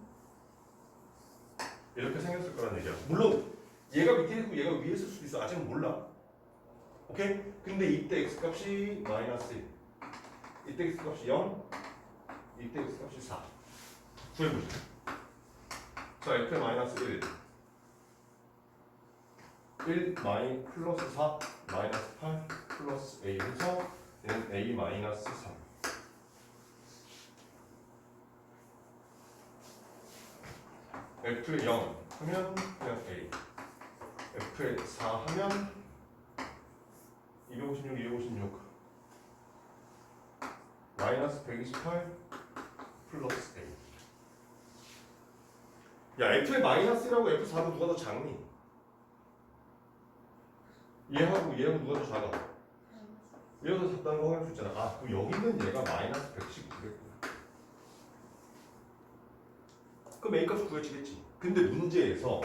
이렇게 생겼을 거라는 얘기야. 물론 얘가 밑에 있고 얘가 위에 있을 수도 있어. 아직은 몰라. 오케이? 근데 이때 X값이 마이너스 1, 이때 X값이 0, 이때 X값이 4 구해보자. 자, F의 마이너스 1 마이 플러스 4 마이너스 8 플러스 A 해서 얘는 A 마이너스 3. F의 0 하면 그냥 A, F의 4 하면 256 마이너스 128 플러스 A. 야, F의 마이너스라고 F4도 누가 더 작니? 얘하고 누가 더 작아? 얘가 더 작다는 거 확인할 수 있잖아. 아, 그럼 여기 있는 얘가 마이너스 119겠구나. 그럼 A 값을 구해지겠지. 근데 문제에서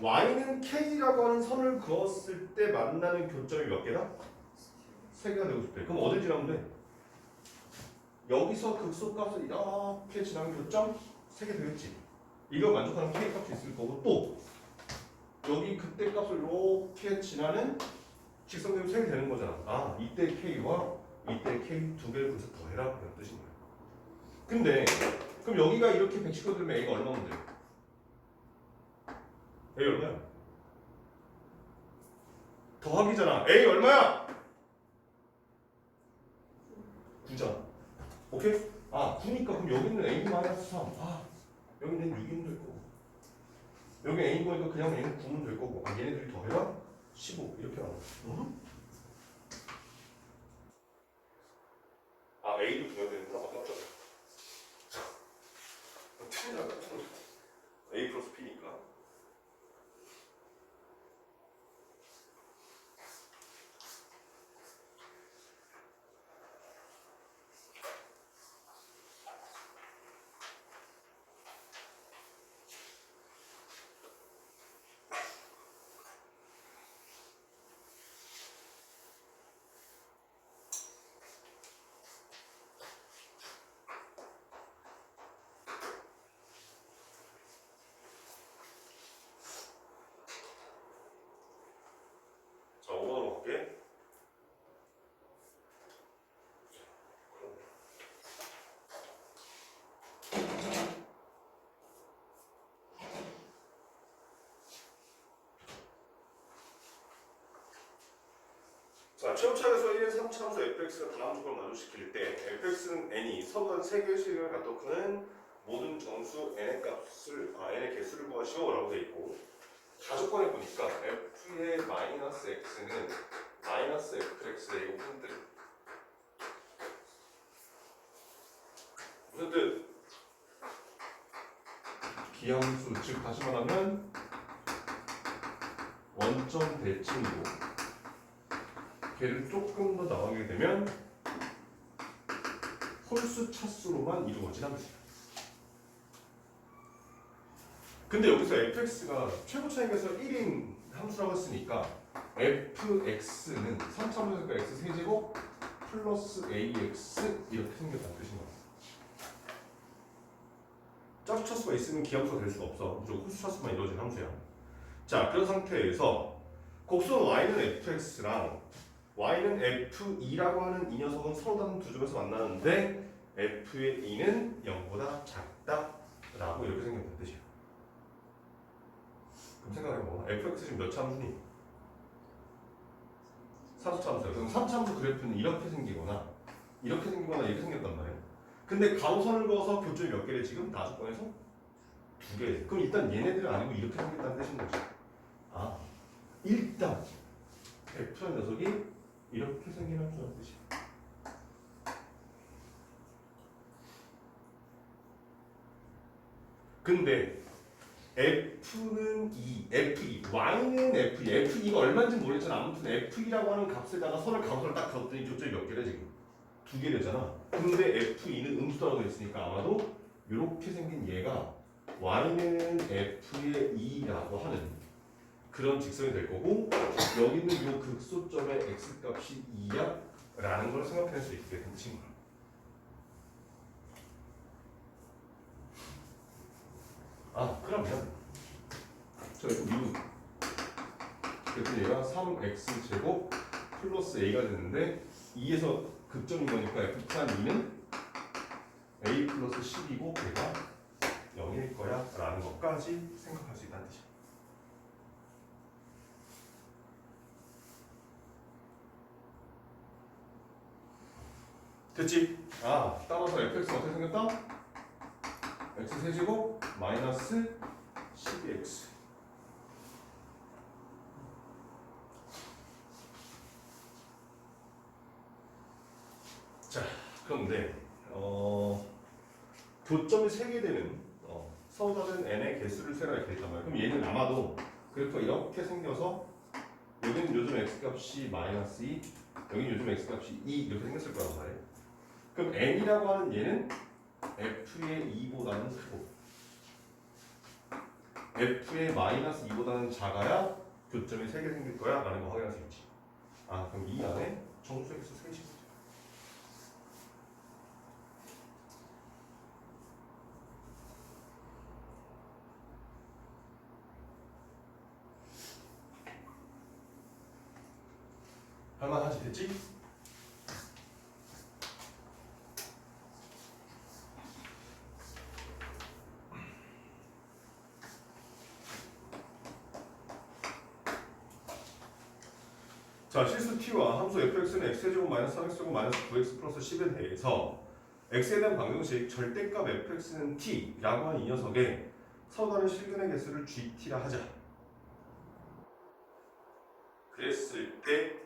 y는 k라고 하는 선을 그었을 때 만나는 교점이 몇 개다? 3개가 되고 싶대. 그럼 어딜 지나면 돼? 여기서 극소값을 이렇게 지나는 교점 3개 되겠지. 이거 만족하는 k 값이 있을 거고, 또 여기 그때 값을 이렇게 지나는 직선점이 3개 되는 거잖아. 아, 이때 k와 이때 k 두 개를 분석 더해라 그런 뜻인 거야. 근데 그럼 여기가 이렇게 119 들면 a가 얼마면 돼? A 얼마야? 더하기잖아. A 얼마야? 9잖아. 오케이? 아, 9니까 그럼 여기는 A 마이너스 3. 아, 여기는 6이면 될 거고. 여기 A인 거니까 그냥 A는 9면 될 거고. 아, 얘네들이 더해라? 15. 이렇게 나와. 아, A도 분열되는구나. 아, 깜짝이야. 틀리나 깜짝 놀랐네. A 플러스 P니까. 자, 5번으로 갈게. 자, 최후차에서 1의 3차함수 fx가 다음 조건을 만족시킬 때 fx는 n이 서로 한 3개의 시간을 갖도록 모든 정수 n의 n의 개수를 구하시오 라고 되어 있고, 가조건에 보니까 f의 마이너스 x는 마이너스 fx의 이거 무슨 뜻? 무슨 뜻? 기함수, 즉 다시 말하면 원점 대칭으로 걔를 조금 더 나가게 되면 홀수 차수로만 이루어진 함수야. 근데 여기서 fx가 최고 차익에서 1인 함수라고 했으니까 fx는 3차함수니까 x 세제곱 플러스 ax 이렇게 생겼다는 뜻인 거야. 짝수 차수가 있으면 기함수가 될 수가 없어. 무조건 홀수 차수만 이루어진 함수야. 자, 그런 상태에서 곡선 y는 fx랑 y는 f2라고 하는 이 녀석은 서로 다른 두 점에서 만나는데 f의 2는 0보다 작다라고 이렇게 생겼다는 뜻이야. 그럼 생각해봐. fx 지금 몇 참수니? 3참수야. 그럼 3참수 그래프는 이렇게 생기거나 이렇게 생겼단 말이야. 근데 가로선을 그어서 교점이 몇 개래 지금? 나주권에서? 2개. 그럼 일단 얘네들은 아니고 이렇게 생겼다는 뜻인 거지. 아, 일단 F라는 녀석이 이렇게 생기는 뜻이야. 근데 F는 2, F2, Y는 F2, F2가 얼마인지 모르겠지만 아무튼 F2라고 하는 값에다가 선을 가로선을 딱 그었더니 교점이 몇 개래 지금? 2개래잖아. 근데 F2는 음수라고 했으니까 아마도 이렇게 생긴 얘가 Y는 F의 2라고 하는 그런 직선이 될 거고 여기는 이 극소점의 X값이 2야 라는 걸 생각할 수 있게 된 친구야. 아, 그러면 저 이거 미분 그래서 얘가 3x제곱 플러스 a가 되는데 2에서 극점인 거니까 f 플러스 2는 a 플러스 10이고 얘가 0일 거야 라는 것까지 생각할 수 있다는 뜻이야. 됐지? 아, 따라서 fx가 어떻게 생겼다? x 세제곱 마이너스 12x. 자, 그런데 교점이 3개 되는 서로 다른 n의 개수를 세라 이렇게 있단 말이야. 그럼 얘는 아마도 그래프가 이렇게 생겨서 여기는 요즘 x값이 마이너스 2, 여기는 요즘 x값이 2 이렇게 생겼을 거란 말이에요. 그럼 n이라고 하는 얘는 f의 2보다는 크고 f의 마이너스 2보다는 작아야 교점이 3개 생길 거야 라는 거 확인할 수 있지. 아, 그럼 이 안에 정수 x 3이 있지. 할만하지, 됐지? 자, 실수 t와 함수 fx는 x제곱 마이너스 3x제곱 마이너스 9x 플러스 10에 대해서 x에 대한 방정식 절대값 fx는 t라고 하는 이 녀석의 서로 다른 실근의 개수를 gt라 하자. 그랬을 때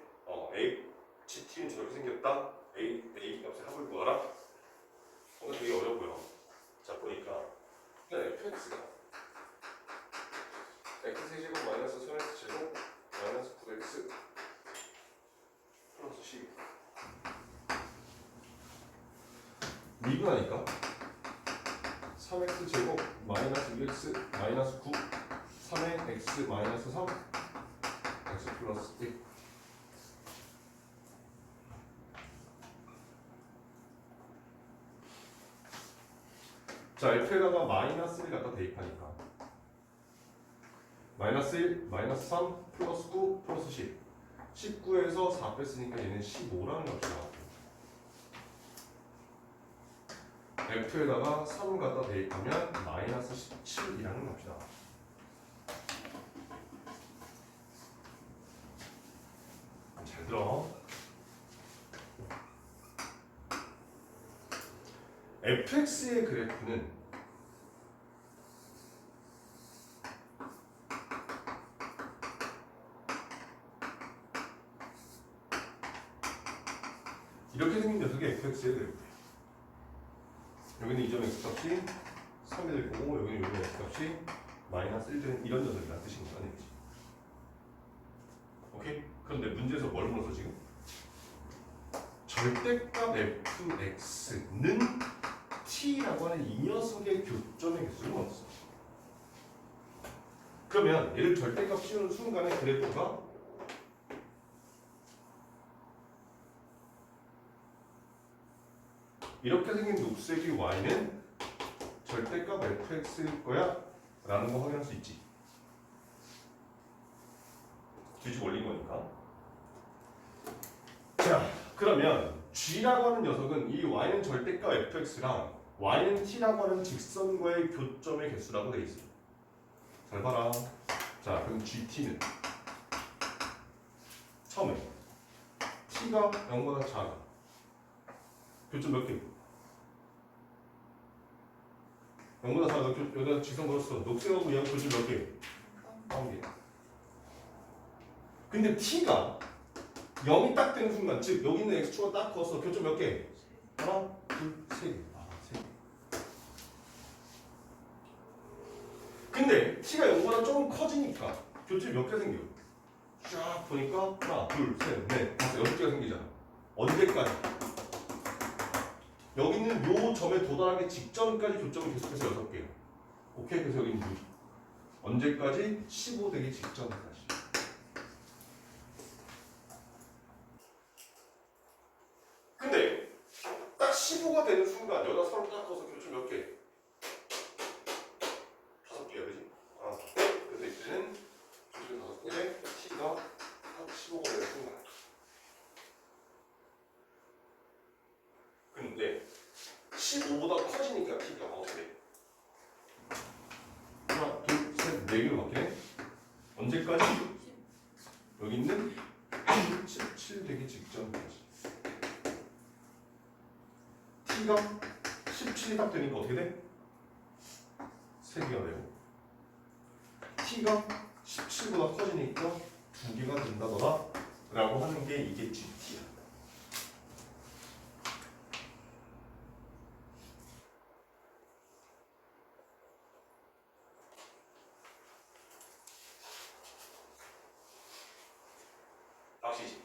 gt는 저렇게 생겼다. a 값의 합을 구하라. 되게 어려워 보여. 자, 보니까 일단 fx가 x제곱 마이너스 3x제곱 마이너스 9x 플러스 12 미분하니까 3x 제곱 마이너스 2x 마이너스 9 3의 x 마이너스 3 x 플러스 1. 자, f에다가 마이너스를 갖다 대입하니까 마이너스 1, 마이너스 3, 플러스 9, 플러스 10 19에서 4 뺐으니까 얘는 15라는 값이 나왔고 f에다가 3 갖다 대입하면 마이너스 17이라는 값이 나와. 잘 들어. fx의 그래프는 이렇게 생긴 녀석이 fx의 그래프예요. 여기는 이 점 x값이 3이 될 거고 여기는 이 점 x값이 마이너스 1 되는 이런 녀석이라는 뜻인 거야. 오케이? 그런데 문제에서 뭘 물어서 지금? 절대값 fx는 t라고 하는 이 녀석의 교점의 개수를 물었어. 그러면 얘를 절대값 씌우는 순간에 그래프가 이렇게 생긴 녹색이 y는 절대값 fx일 거야 라는 거 확인할 수 있지. 뒤집어 올린 거니까. 그러면 G라고 하는 녀석은 이 Y는 절대값 fx랑 Y는 t라고 하는 직선과의 교점의 개수라고 돼 있어. 잘 봐라. 자, 그럼 GT는 처음에 t가 0보다 작아. 교점 몇 개? 0보다 작아. 여기다 직선 걸었어. 녹색하고 얘하고 교점 몇 개? 1개. 근데 t가 0이 딱 되는 순간, 즉 여기 있는 x축가 딱 커서 교점 몇 개? 하나, 둘, 세 개. 세 개. 근데 t가 0보다 조금 커지니까 교점이 몇 개 생겨? 쫙 보니까 하나, 둘, 셋, 넷, 다섯, 6개가 생기잖아. 언제까지? 여기 있는 요 점에 도달하기 직전까지 교점은 계속해서 6개야. 오케이? 그래서 여기 있는 언제까지? 15 되기 직전까지. 근데 딱 15가 되는 순간 여기다 서로 딱 커서 교점 몇 개? 5개야, 그지? 근데 이제는 교점 5개에 t가 딱 15가 되는 순간. 근데 15보다 커지니까 t가 어떻게 돼? 하나, 둘, 셋, 4개로 바뀌네? 언제까지? 여기 있는 17 되기 직전까지. t가 17이 딱 되니까 어떻게 돼? 3개가 되고 t가 17보다 커지니까 2개가 된다더라 라고 하는 게 이게 GT야. 아시지?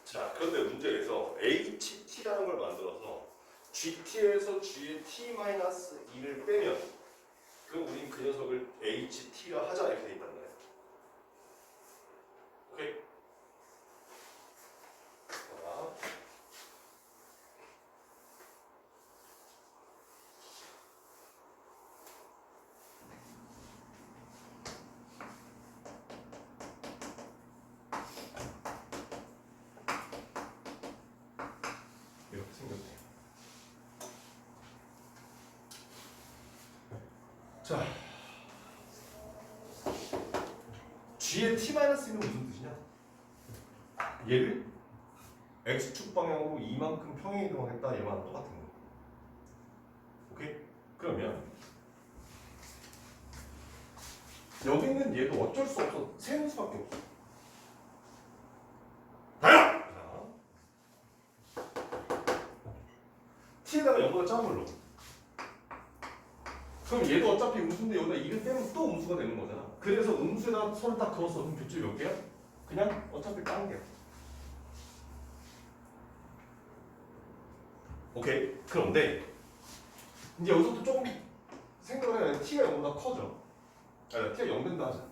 자, 그런데 문제에서 HT라는 걸 만들어서 GT에서 G의 T-2를 빼면 그럼 우린 그 녀석을 HT라 하자 이렇게 돼 있단 말이야. 오케이? 이렇게 생겼네. 자, G의 T-는 무슨 뜻이냐? 얘를 X축 방향으로 이만큼 평행 이동하겠다 얘만 똑같은 거. 오케이? 그러면 여기 있는 얘도 어쩔 수 없어. 세는 수밖에 없어. 다야! T에다가 0보다 작은 걸로. 그럼 얘도 어차피 음수인데 여기다 1을 빼면 또 음수가 되는 거잖아. 그래서 음수에다 선을 딱 그었어. 그럼 교점이 몇 개야? 그냥 어차피 딴 개야. 오케이? 그런데 이제 여기서부터 조금 생각을 해야 t가 0보다 커져. 아니, t가 0 된다 하자.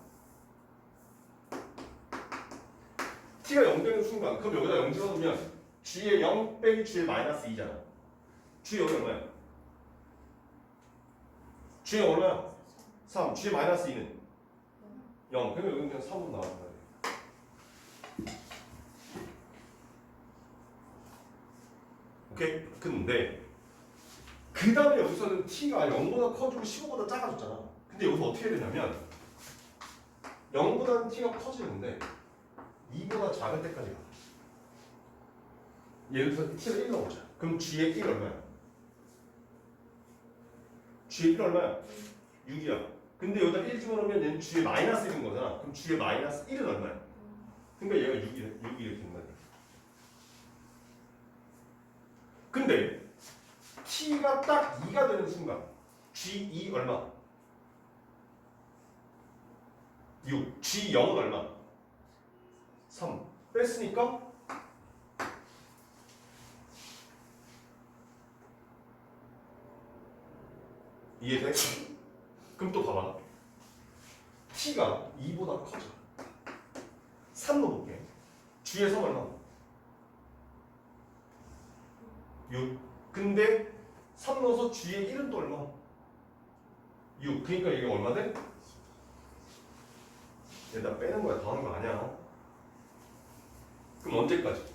t가 0 되는 순간 그럼 여기다 0 집어넣으면 g의 0 빼기 g의 마이너스 2잖아. g 여기 얼마야? g의 얼마야? 3. g의 마이너스 2는 0. 그러면 여기는 그냥 3으로 나오는 거야. 오케이? 근데 그 다음에 여기서는 t가 0보다 커지고 15보다 작아졌잖아. 근데 여기서 어떻게 해야 되냐면 0보다는 t가 커지는데 2보다 작을 때까지 가. 예를 들어서 t를 1 넣어보자. 그럼 g의 1 얼마야? g의 1 얼마야? 6이야. 근데 여기다 1 집어넣으면 얘는 g의 마이너스 1인 거잖아. 그럼 g의 마이너스 1은 얼마야? 그러니까 얘가 6 이렇게 된다. 근데 t가 딱 2가 되는 순간 g2 얼마? 6. g0은 얼마? 3. 뺐으니까 이해돼? 그럼 또 봐봐. t가 2보다 커져. 3 넣어볼게. g의 3 얼마? 6. 근데 3 넣어서 G의 1은 또 얼마? 6. 그러니까 이게 얼마 돼? 얘다 빼는 거야. 더하는 거 아니야. 그럼 언제까지?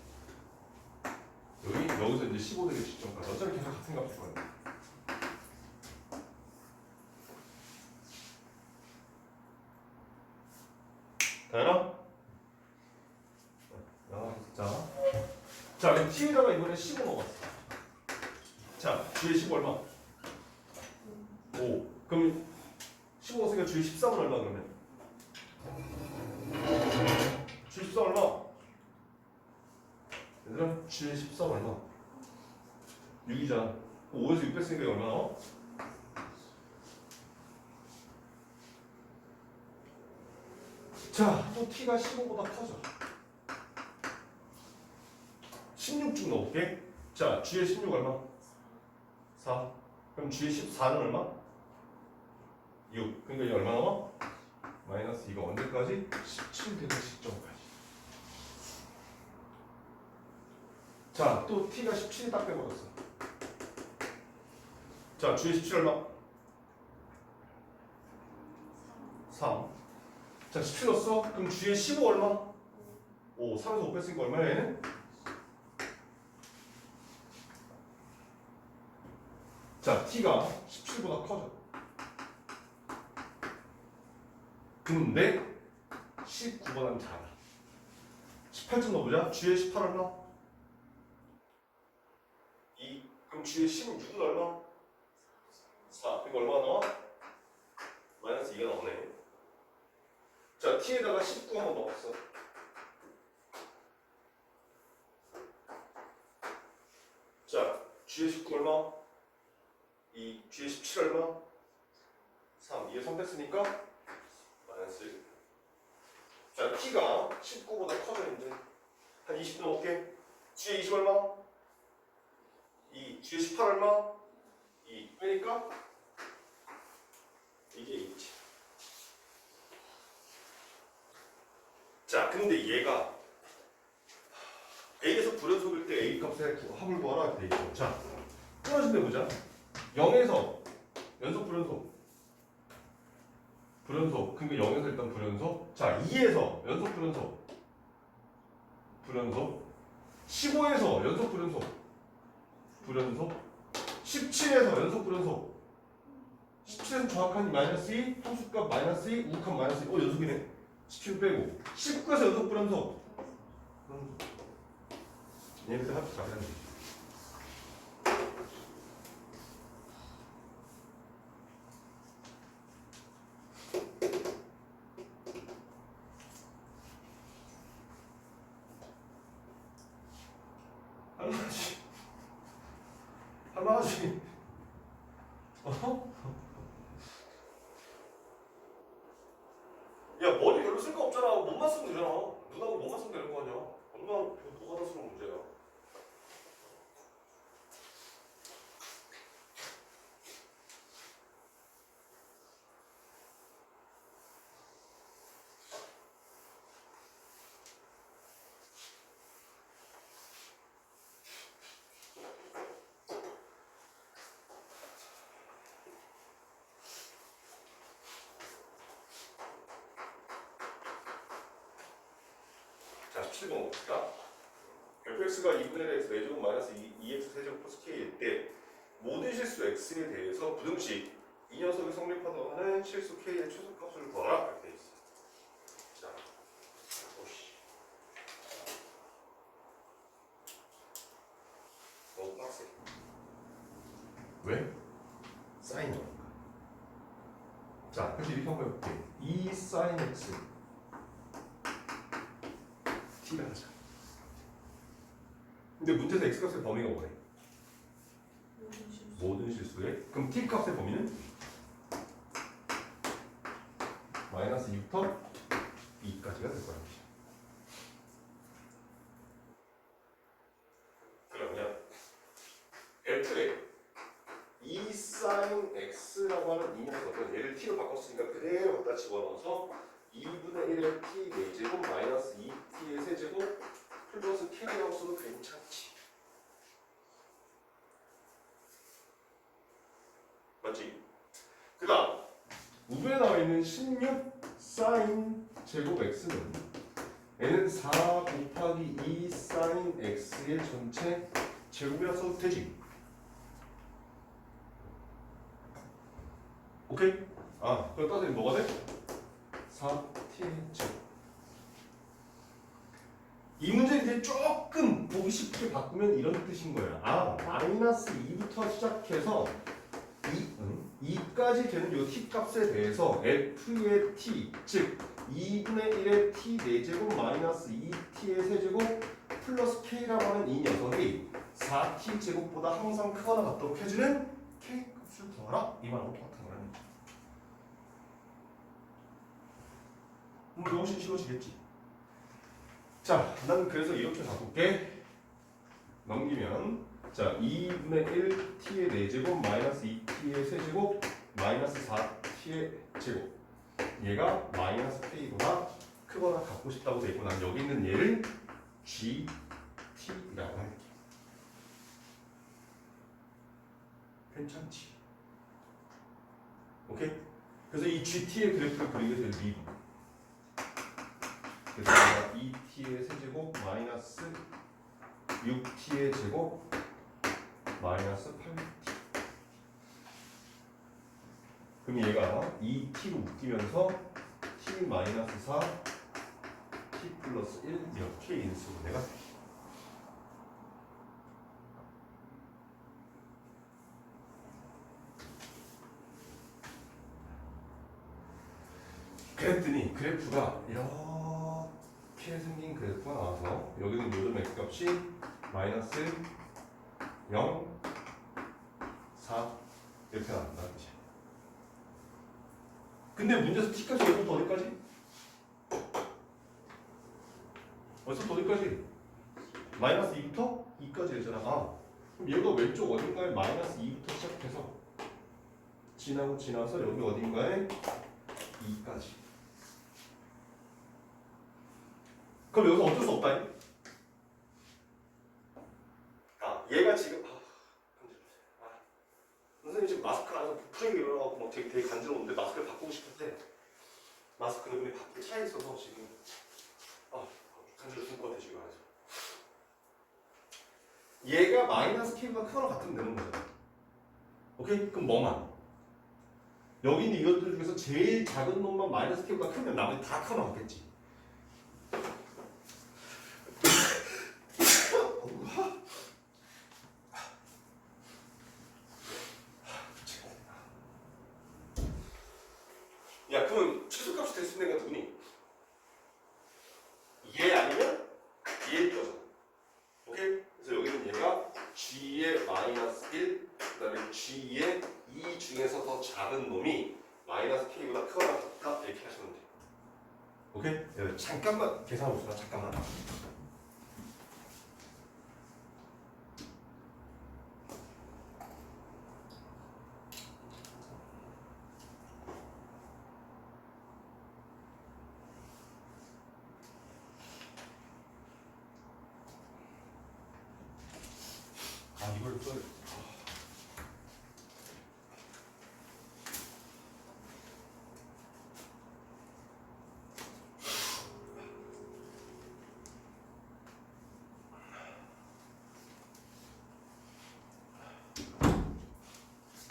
여기서 이제 15 되기 직전까지. 어차피 계속 같은 값일 거야. 되나? 자, 그럼 t에다가 이번에 15 넣어봤어. 자, 뒤에 15 얼마? 5. 그럼 15 넣었으니까 뒤에 13은 얼마 그러면? 뒤에 13 얼마? 얘들아, 뒤에 13 얼마? 6이잖아. 5에서 6 뺐으니까 얼마 나와? 자, 또 t가 15보다 커져. 16쭉 넣을게. 자, G에 16 얼마? 4. 그럼 G에 14는 얼마? 6. 그러니까 이게 얼마 나와? 마이너스 이거 언제까지? 17 되는 시점까지. 자, 또 T가 17이 딱 빼버렸어. 자, G에 17 얼마? 3. 자, 17 넣었어? 그럼 G에 15 얼마? 5. 3에서 5 뺐으니까 얼마야 얘는? 자, t가 17보다 커져. 근데 19보다는 작아. 18점 넣어보자. G에 18 얼마? 2. 그럼 G에 16은 얼마? 4. 그러니까 얼마 나와? 마이너스 2가 나오네. 자, t에다가 19 한번 넣었어. 자, G에 19 얼마? 2. G에 17 얼마? 3. 2에 3 뺐으니까 마이너스 1. 자, t가 19보다 커져 이제. 한 20 넣을게. G에 20 얼마? 2. G에 18 얼마? 2. 빼니까 이게 있지. 자, 근데 얘가 A에서 불연속일 때 A 값의 합을 구하라 이렇게 돼 있죠. 자, 끊어진 데 보자. 0에서 연속 불연속. 그러니까 0에서 일단 불연속. 자, 2에서 연속 불연속. 15에서 연속 불연속. 17에서 연속 불연속. 17에서 정확한 마이너스 2, 함수값 마이너스 2, 우값 마이너스 2. 연속이네. 17 빼고. 19에서 연속 불연속. 얘네들 합쳐 잘하는 거지. 할만하지. 어? 야, 머리 별로 쓸 거 없잖아. 몸만 쓰면 되잖아. 눈하고 몸만 쓰면 되는 거 아니야. 얼마나 노가다스러운 문제야. 자, 17번 봅시다. fx가 2분의 1x 4제곱 마이너스 2x 세제곱 플러스 k일 때 모든 실수 x에 대해서 부등식 이 녀석이 성립하는 실수 k의 최소값을 구하라 이렇게 돼 있어. 자, 오씨. 너무 빡세. 왜? 사인이니까. 자, 그래서 이렇게 한번 해볼게. 2 sin x t를 하자. 근데 문제에서 x값의 범위가 뭐래? 모든 실수에. 그럼 t값의 범위는? 마이너스 6부터 2까지가 될 거야. 그러면 f에 2 sin x라고 하는 이 녀석은 얘를 t로 바꿨으니까 그대로 갖다 집어넣어서 2분의 1의 t 4제곱 마이너스 2t의 세제곱 플러스 k라고 써도 괜찮지. 맞지? 그 다음 우변에 나와 있는 16 사인 제곱 x는 n은 4 곱하기 2 사인 x의 전체 제곱이라 써도 되지? 오케이? 그걸 따지면 뭐가 돼? 4t의 제곱. 이 문제 이제 조금 보기 쉽게 바꾸면 이런 뜻인 거야. 마이너스 2부터 시작해서 2까지 되는 요 t 값에 대해서 f의 t, 즉 2분의 1의 t 4제곱 마이너스 2t의 세제곱 플러스 k라고 하는 이 녀석이 4t 제곱보다 항상 크거나 같도록 해주는 k 값을 구하라. 이 말하고 똑같은 거라는 거야. 훨씬 쉬워지겠지. 자, 난 그래서 이렇게 바꿀게. 넘기면 자, 2분의 1 t의 4제곱 마이너스 2t의 세제곱 마이너스 4t의 제곱. 얘가 마이너스 k보다 크거나 같고 싶다고 돼 있고 난 여기 있는 얘를 gt라고 할게. 괜찮지? 오케이? 그래서 이 gt의 그래프를 그리게 될 리뷰. 그래서 내가 2t의 세제곱 마이너스 6t의 제곱 마이너스 8t. 그럼 얘가 2t로 묶이면서 t 마이너스 4 t 플러스 1 이렇게 인수로 내가 그랬더니 그래프가 이렇게 생긴 그래프가 나와서 여기는 요즘 x값이 마이너스 0, 4 이렇게 나온다는 거지. 근데 문제에서 t값이 어디부터 어디까지? 어디서 어디까지? 마이너스 2부터 2까지 되잖아. 그럼 얘가 왼쪽 어딘가에 마이너스 2부터 시작해서 지나서 여기 어딘가에 2까지. 그럼 여기서 어쩔 수 없다. 얘가 지금 선생님 지금 마스크 안에서 부풀게 일어나고 막 되게 간지러운데 마스크를 바꾸고 싶은데 마스크는 근데 밖에 차에 있어서 지금 간지러 죽을 것 같아 지금 안에서. 얘가 마이너스 k보다 크거나 같으면 되는 거잖아. 오케이? 그럼 뭐만? 여기 있는 이것들 중에서 제일 작은 놈만 마이너스 k보다 크면 나머지 다 크거나 같겠지. 야, 그럼 최소값이 될 수 있는 애가 누구니? 얘 아니면 얘일 거잖아. 오케이? 그래서 여기는 얘가 g의 마이너스 1, 그 다음에 g의 2 중에서 더 작은 놈이 마이너스 k보다 크거나 같다 이렇게 하시면 돼. 오케이? 네, 잠깐만 계산해봅시다. 잠깐만. 이걸 또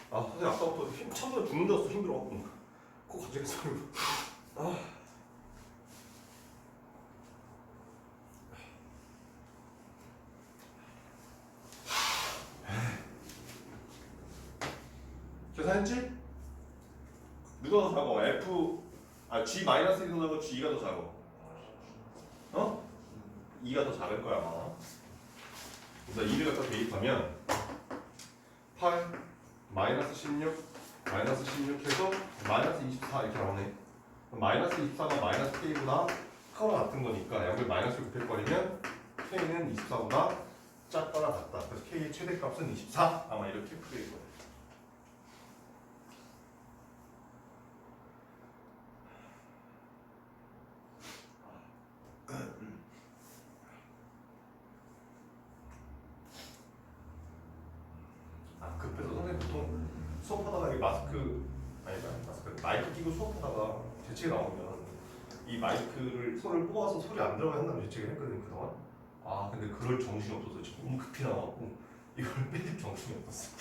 선생님 아까부터 처음부터 죽는 줄 알았어. 힘들어갖고 코 갑자기 소리로. 계산했지? 누가 더 작아? G 마이너스 1이 더 작아? G가 더 작아? 2가 더 작을 거야 아마. 그래서 2를 갖다 대입하면 8 마이너스 16 마이너스 16 해서 마이너스 24 이렇게 나오네. 마이너스 24가 마이너스 k보다 크거나 같은 거니까 여기 마이너스를 곱해버리면 k는 24보다 작거나 같다. 그래서 k의 최대값은 24 아마 이렇게 풀릴 거예요. 급해서 선생님 보통 수업하다가 이 마이크 끼고 수업하다가 재채기 나오면 이 마이크를 손을 뽑아서 소리 안 들어가게 한다는 재채기를 했거든요 그동안. 아 근데 그럴 정신이 없어서 지금 너무 급히 나와갖고 이걸 뺄 정신이 없었어.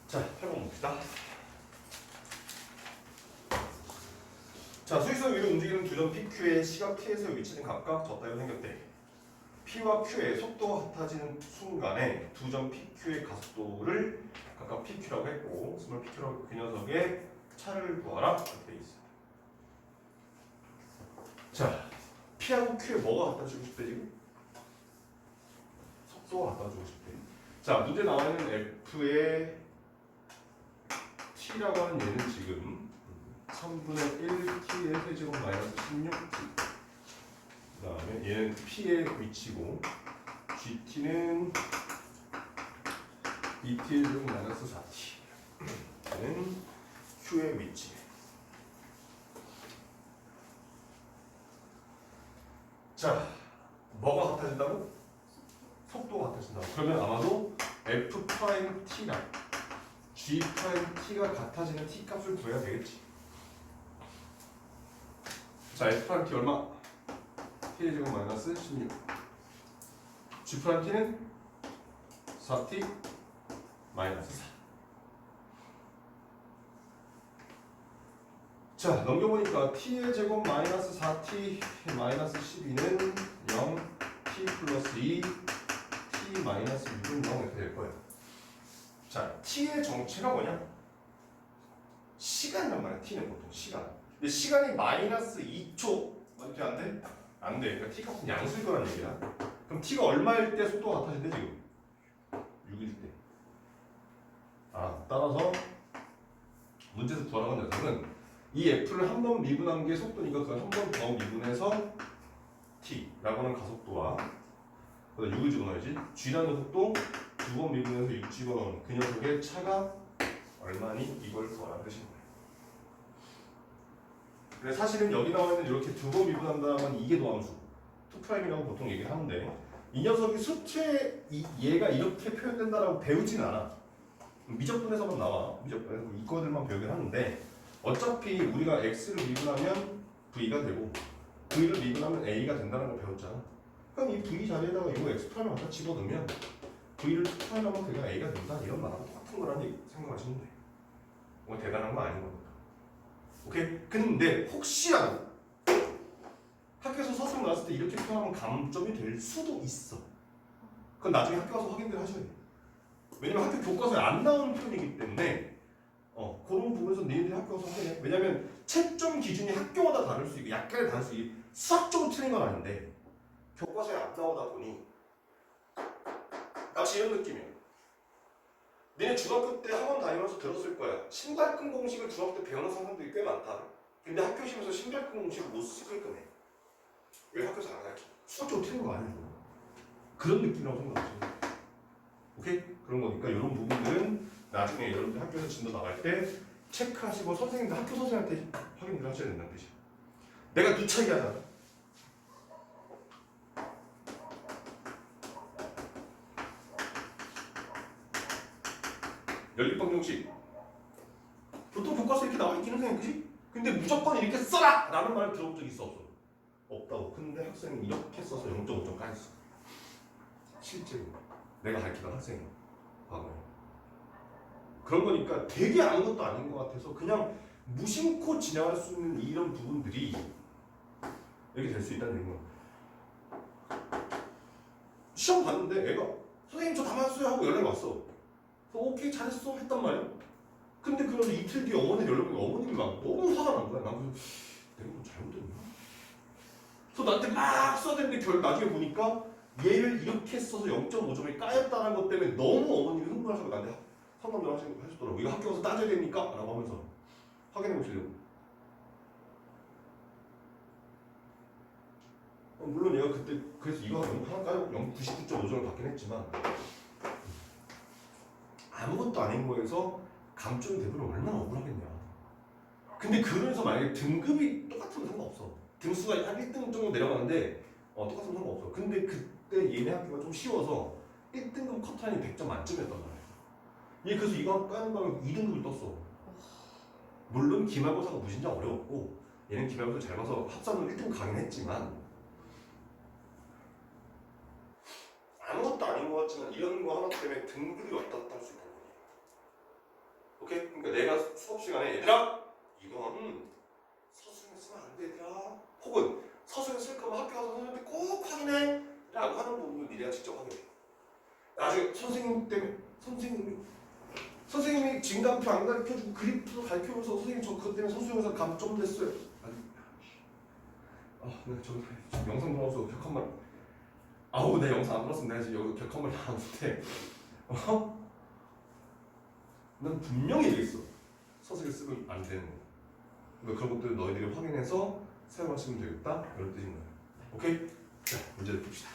자, 8번 봅시다. 자, 수직선 위로 움직이는 두 점 PQ의 시각 T에서 위치는 각각 졌다고 생겼대. P와 Q의 속도가 같아지는 순간에 두 점 PQ의 가속도를 각각 PQ라고 했고, 스몰 PQ라고 그 녀석의 차를 구하라 이렇게 돼 있어요. 자, P하고 Q에 뭐가 갖다 주고 싶대 지금? 속도가 갖다 주고 싶대. 자, 문제 나와 있는 F의 T라고 하는 얘는 지금 3분의 1T의 세제곱 마이너스 16T. 그 다음에 얘는 P의 위치고 GT는 2T의 제곱 마이너스 4T. 얘는 Q의 위치. 자, 뭐가 같아진다고? 속도가 같아진다고. 그러면 아마도 F'T랑 G'T가 같아지는 T 값을 구해야 되겠지. 자, F'T 얼마? T의 제곱 마이너스 16. G'T는 4T 마이너스 4. 자, 넘겨보니까 T의 제곱 마이너스 4T 마이너스 12는 0, T 플러스 2, T 마이너스 6은 0 이렇게 될 거예요. 자, T의 정체가 뭐냐? 시간이란 말이야. T는 보통 시간. 근데 시간이 마이너스 2초 이렇게 안 돼? 안 돼. 그러니까 T 값은 양수일 거란 얘기야. 그럼 T가 얼마일 때 속도가 같아진대 지금? 6일 때. 아, 따라서 문제에서 구하라는 녀석은 이 F를 한 번 미분한 게 속도니까 그걸 한 번 더 미분해서 T라고 하는 가속도와 그다음 6을 집어넣어야지. G라는 속도 두 번 미분해서 6 집어넣은 그 녀석의 차가 얼마니 이걸 구하라는 뜻입니다. 근데 사실은 여기 나와 있는 이렇게 두 번 미분한다면 이게 도함수 2'이라고 보통 얘기를 하는데 이 녀석이 수체 얘가 이렇게 표현된다라고 배우진 않아. 미적분에서만 나와. 미적분에서 이거들만 배우긴 하는데 어차피 우리가 x를 미분하면 v가 되고 v를 미분하면 a가 된다는 걸 배웠잖아. 그럼 이 v 자리에다가 이거 x 프라임을 갖다 집어넣으면 v를 프라임하면 그냥 a가 된다 이런 말하고 똑같은 거라니 생각하시면 돼. 뭔가 대단한 거 아닌 겁니다. 오케이? 근데 혹시라도 학교에서 서술을 나왔을 때 이렇게 표현하면 감점이 될 수도 있어. 그건 나중에 학교 가서 확인을 하셔야 돼. 왜냐면 학교 교과서에 안 나오는 표현이기 때문에 그런 부분에서 너희들이 학교 가서 확인해. 왜냐면 채점 기준이 학교마다 다를 수 있고 약간의 다를 수 있고 수학적으로 틀린 건 아닌데 교과서에 안 나오다 보니 마치 이런 느낌이야. 너네 중학교 때 학원 다니면서 들었을 거야. 신발끈 공식을 중학교 때 배우는 사람들이 꽤 많다. 근데 학교 시험에서 신발끈 공식을 못 쓸 거네. 왜 학교에서 안 가르쳐? 수학적으로 틀린 거 아니야. 그런 느낌이라고 생각하시면 돼. 오케이? 그런 거니까 이런 부분들은 나중에 여러분들 학교에서 진도 나갈 때 체크하시고 선생님들 학교 선생님한테 확인을 하셔야 된다는 뜻이야. 내가 누차게 하잖아. 연립방정식 보통 교과서에 이렇게 나와 있기는 해, 그지? 근데 무조건 이렇게 써라! 라는 말을 들어본 적 있어 없어? 없다고. 근데 학생이 이렇게 써서 0.5점 까였어. 실제로 내가 가르치던 학생이 과거에. 그런 거니까 되게 아무것도 아닌 것 같아서 그냥 무심코 지나갈 수 있는 이런 부분들이 이렇게 될 수 있다는 얘기인 거야. 시험 봤는데 애가 선생님 저 다 맞았어요 하고 연락이 왔어. 그래서 오케이 잘했어 했단 말이야. 근데 그러면 이틀 뒤에 어머니 연락이 어머님이 막 너무 화가 난 거야. 난 그래서 내가 뭐 잘못했나? 그래서 나한테 막 써대는데 나중에 보니까 얘를 이렇게 써서 0.5점을 까였다는 것 때문에 너무 어머님이 흥분하셔서 나한테 상담을 하셨더라고. 이거 학교 가서 따져야 됩니까? 라고 하면서 확인해 보시려고. 물론 얘가 그때 그래서 이거 하나 까고 99.5점을 받긴 했지만 아무것도 아닌 거에서 감점이 되면 얼마나 억울하겠냐. 근데 그러면서 만약에 등급이 똑같으면 상관없어. 등수가 한 1등 정도 내려가는데 똑같으면 상관없어. 근데 그때 얘네 학교가 좀 쉬워서 1등급 컷라인이 100점 만점이었단 말이야. 얘 그래서 이거 까는 거면 2등급을 떴어. 물론 기말고사가 무진장 어려웠고 얘는 기말고사 잘 봐서 합산으로 1등 가긴 했지만 아무것도 아닌 것 같지만 이런 거 하나 때문에 등급이 왔다 갔다 할 수 있다는 거지. 오케이? 그러니까 내가 수업 시간에 얘들아 이건 서술에 쓰면 안 돼 얘들아 혹은 서술에 쓸 거면 학교 가서 선생님한테 꼭 확인해 라고 하는 부분을 니네가 직접 확인해. 나중에 선생님 때문에 선생님이 진단표 안 가르쳐주고 그래프도 가르쳐줘서 선생님 저 그것 때문에 서술에서 감점 됐어요. 내가 저기 영상 보면서 격한 말 내 영상 안 봤으면 내가 지금 여기 격한 말 나왔는데 난 분명히 얘기했어. 서술에 쓰면 안 되는 거. 그러니까 그런 것들을 너희들이 확인해서 사용하시면 되겠다 이런 뜻인 거야. 오케이? 자 문제를 풉시다.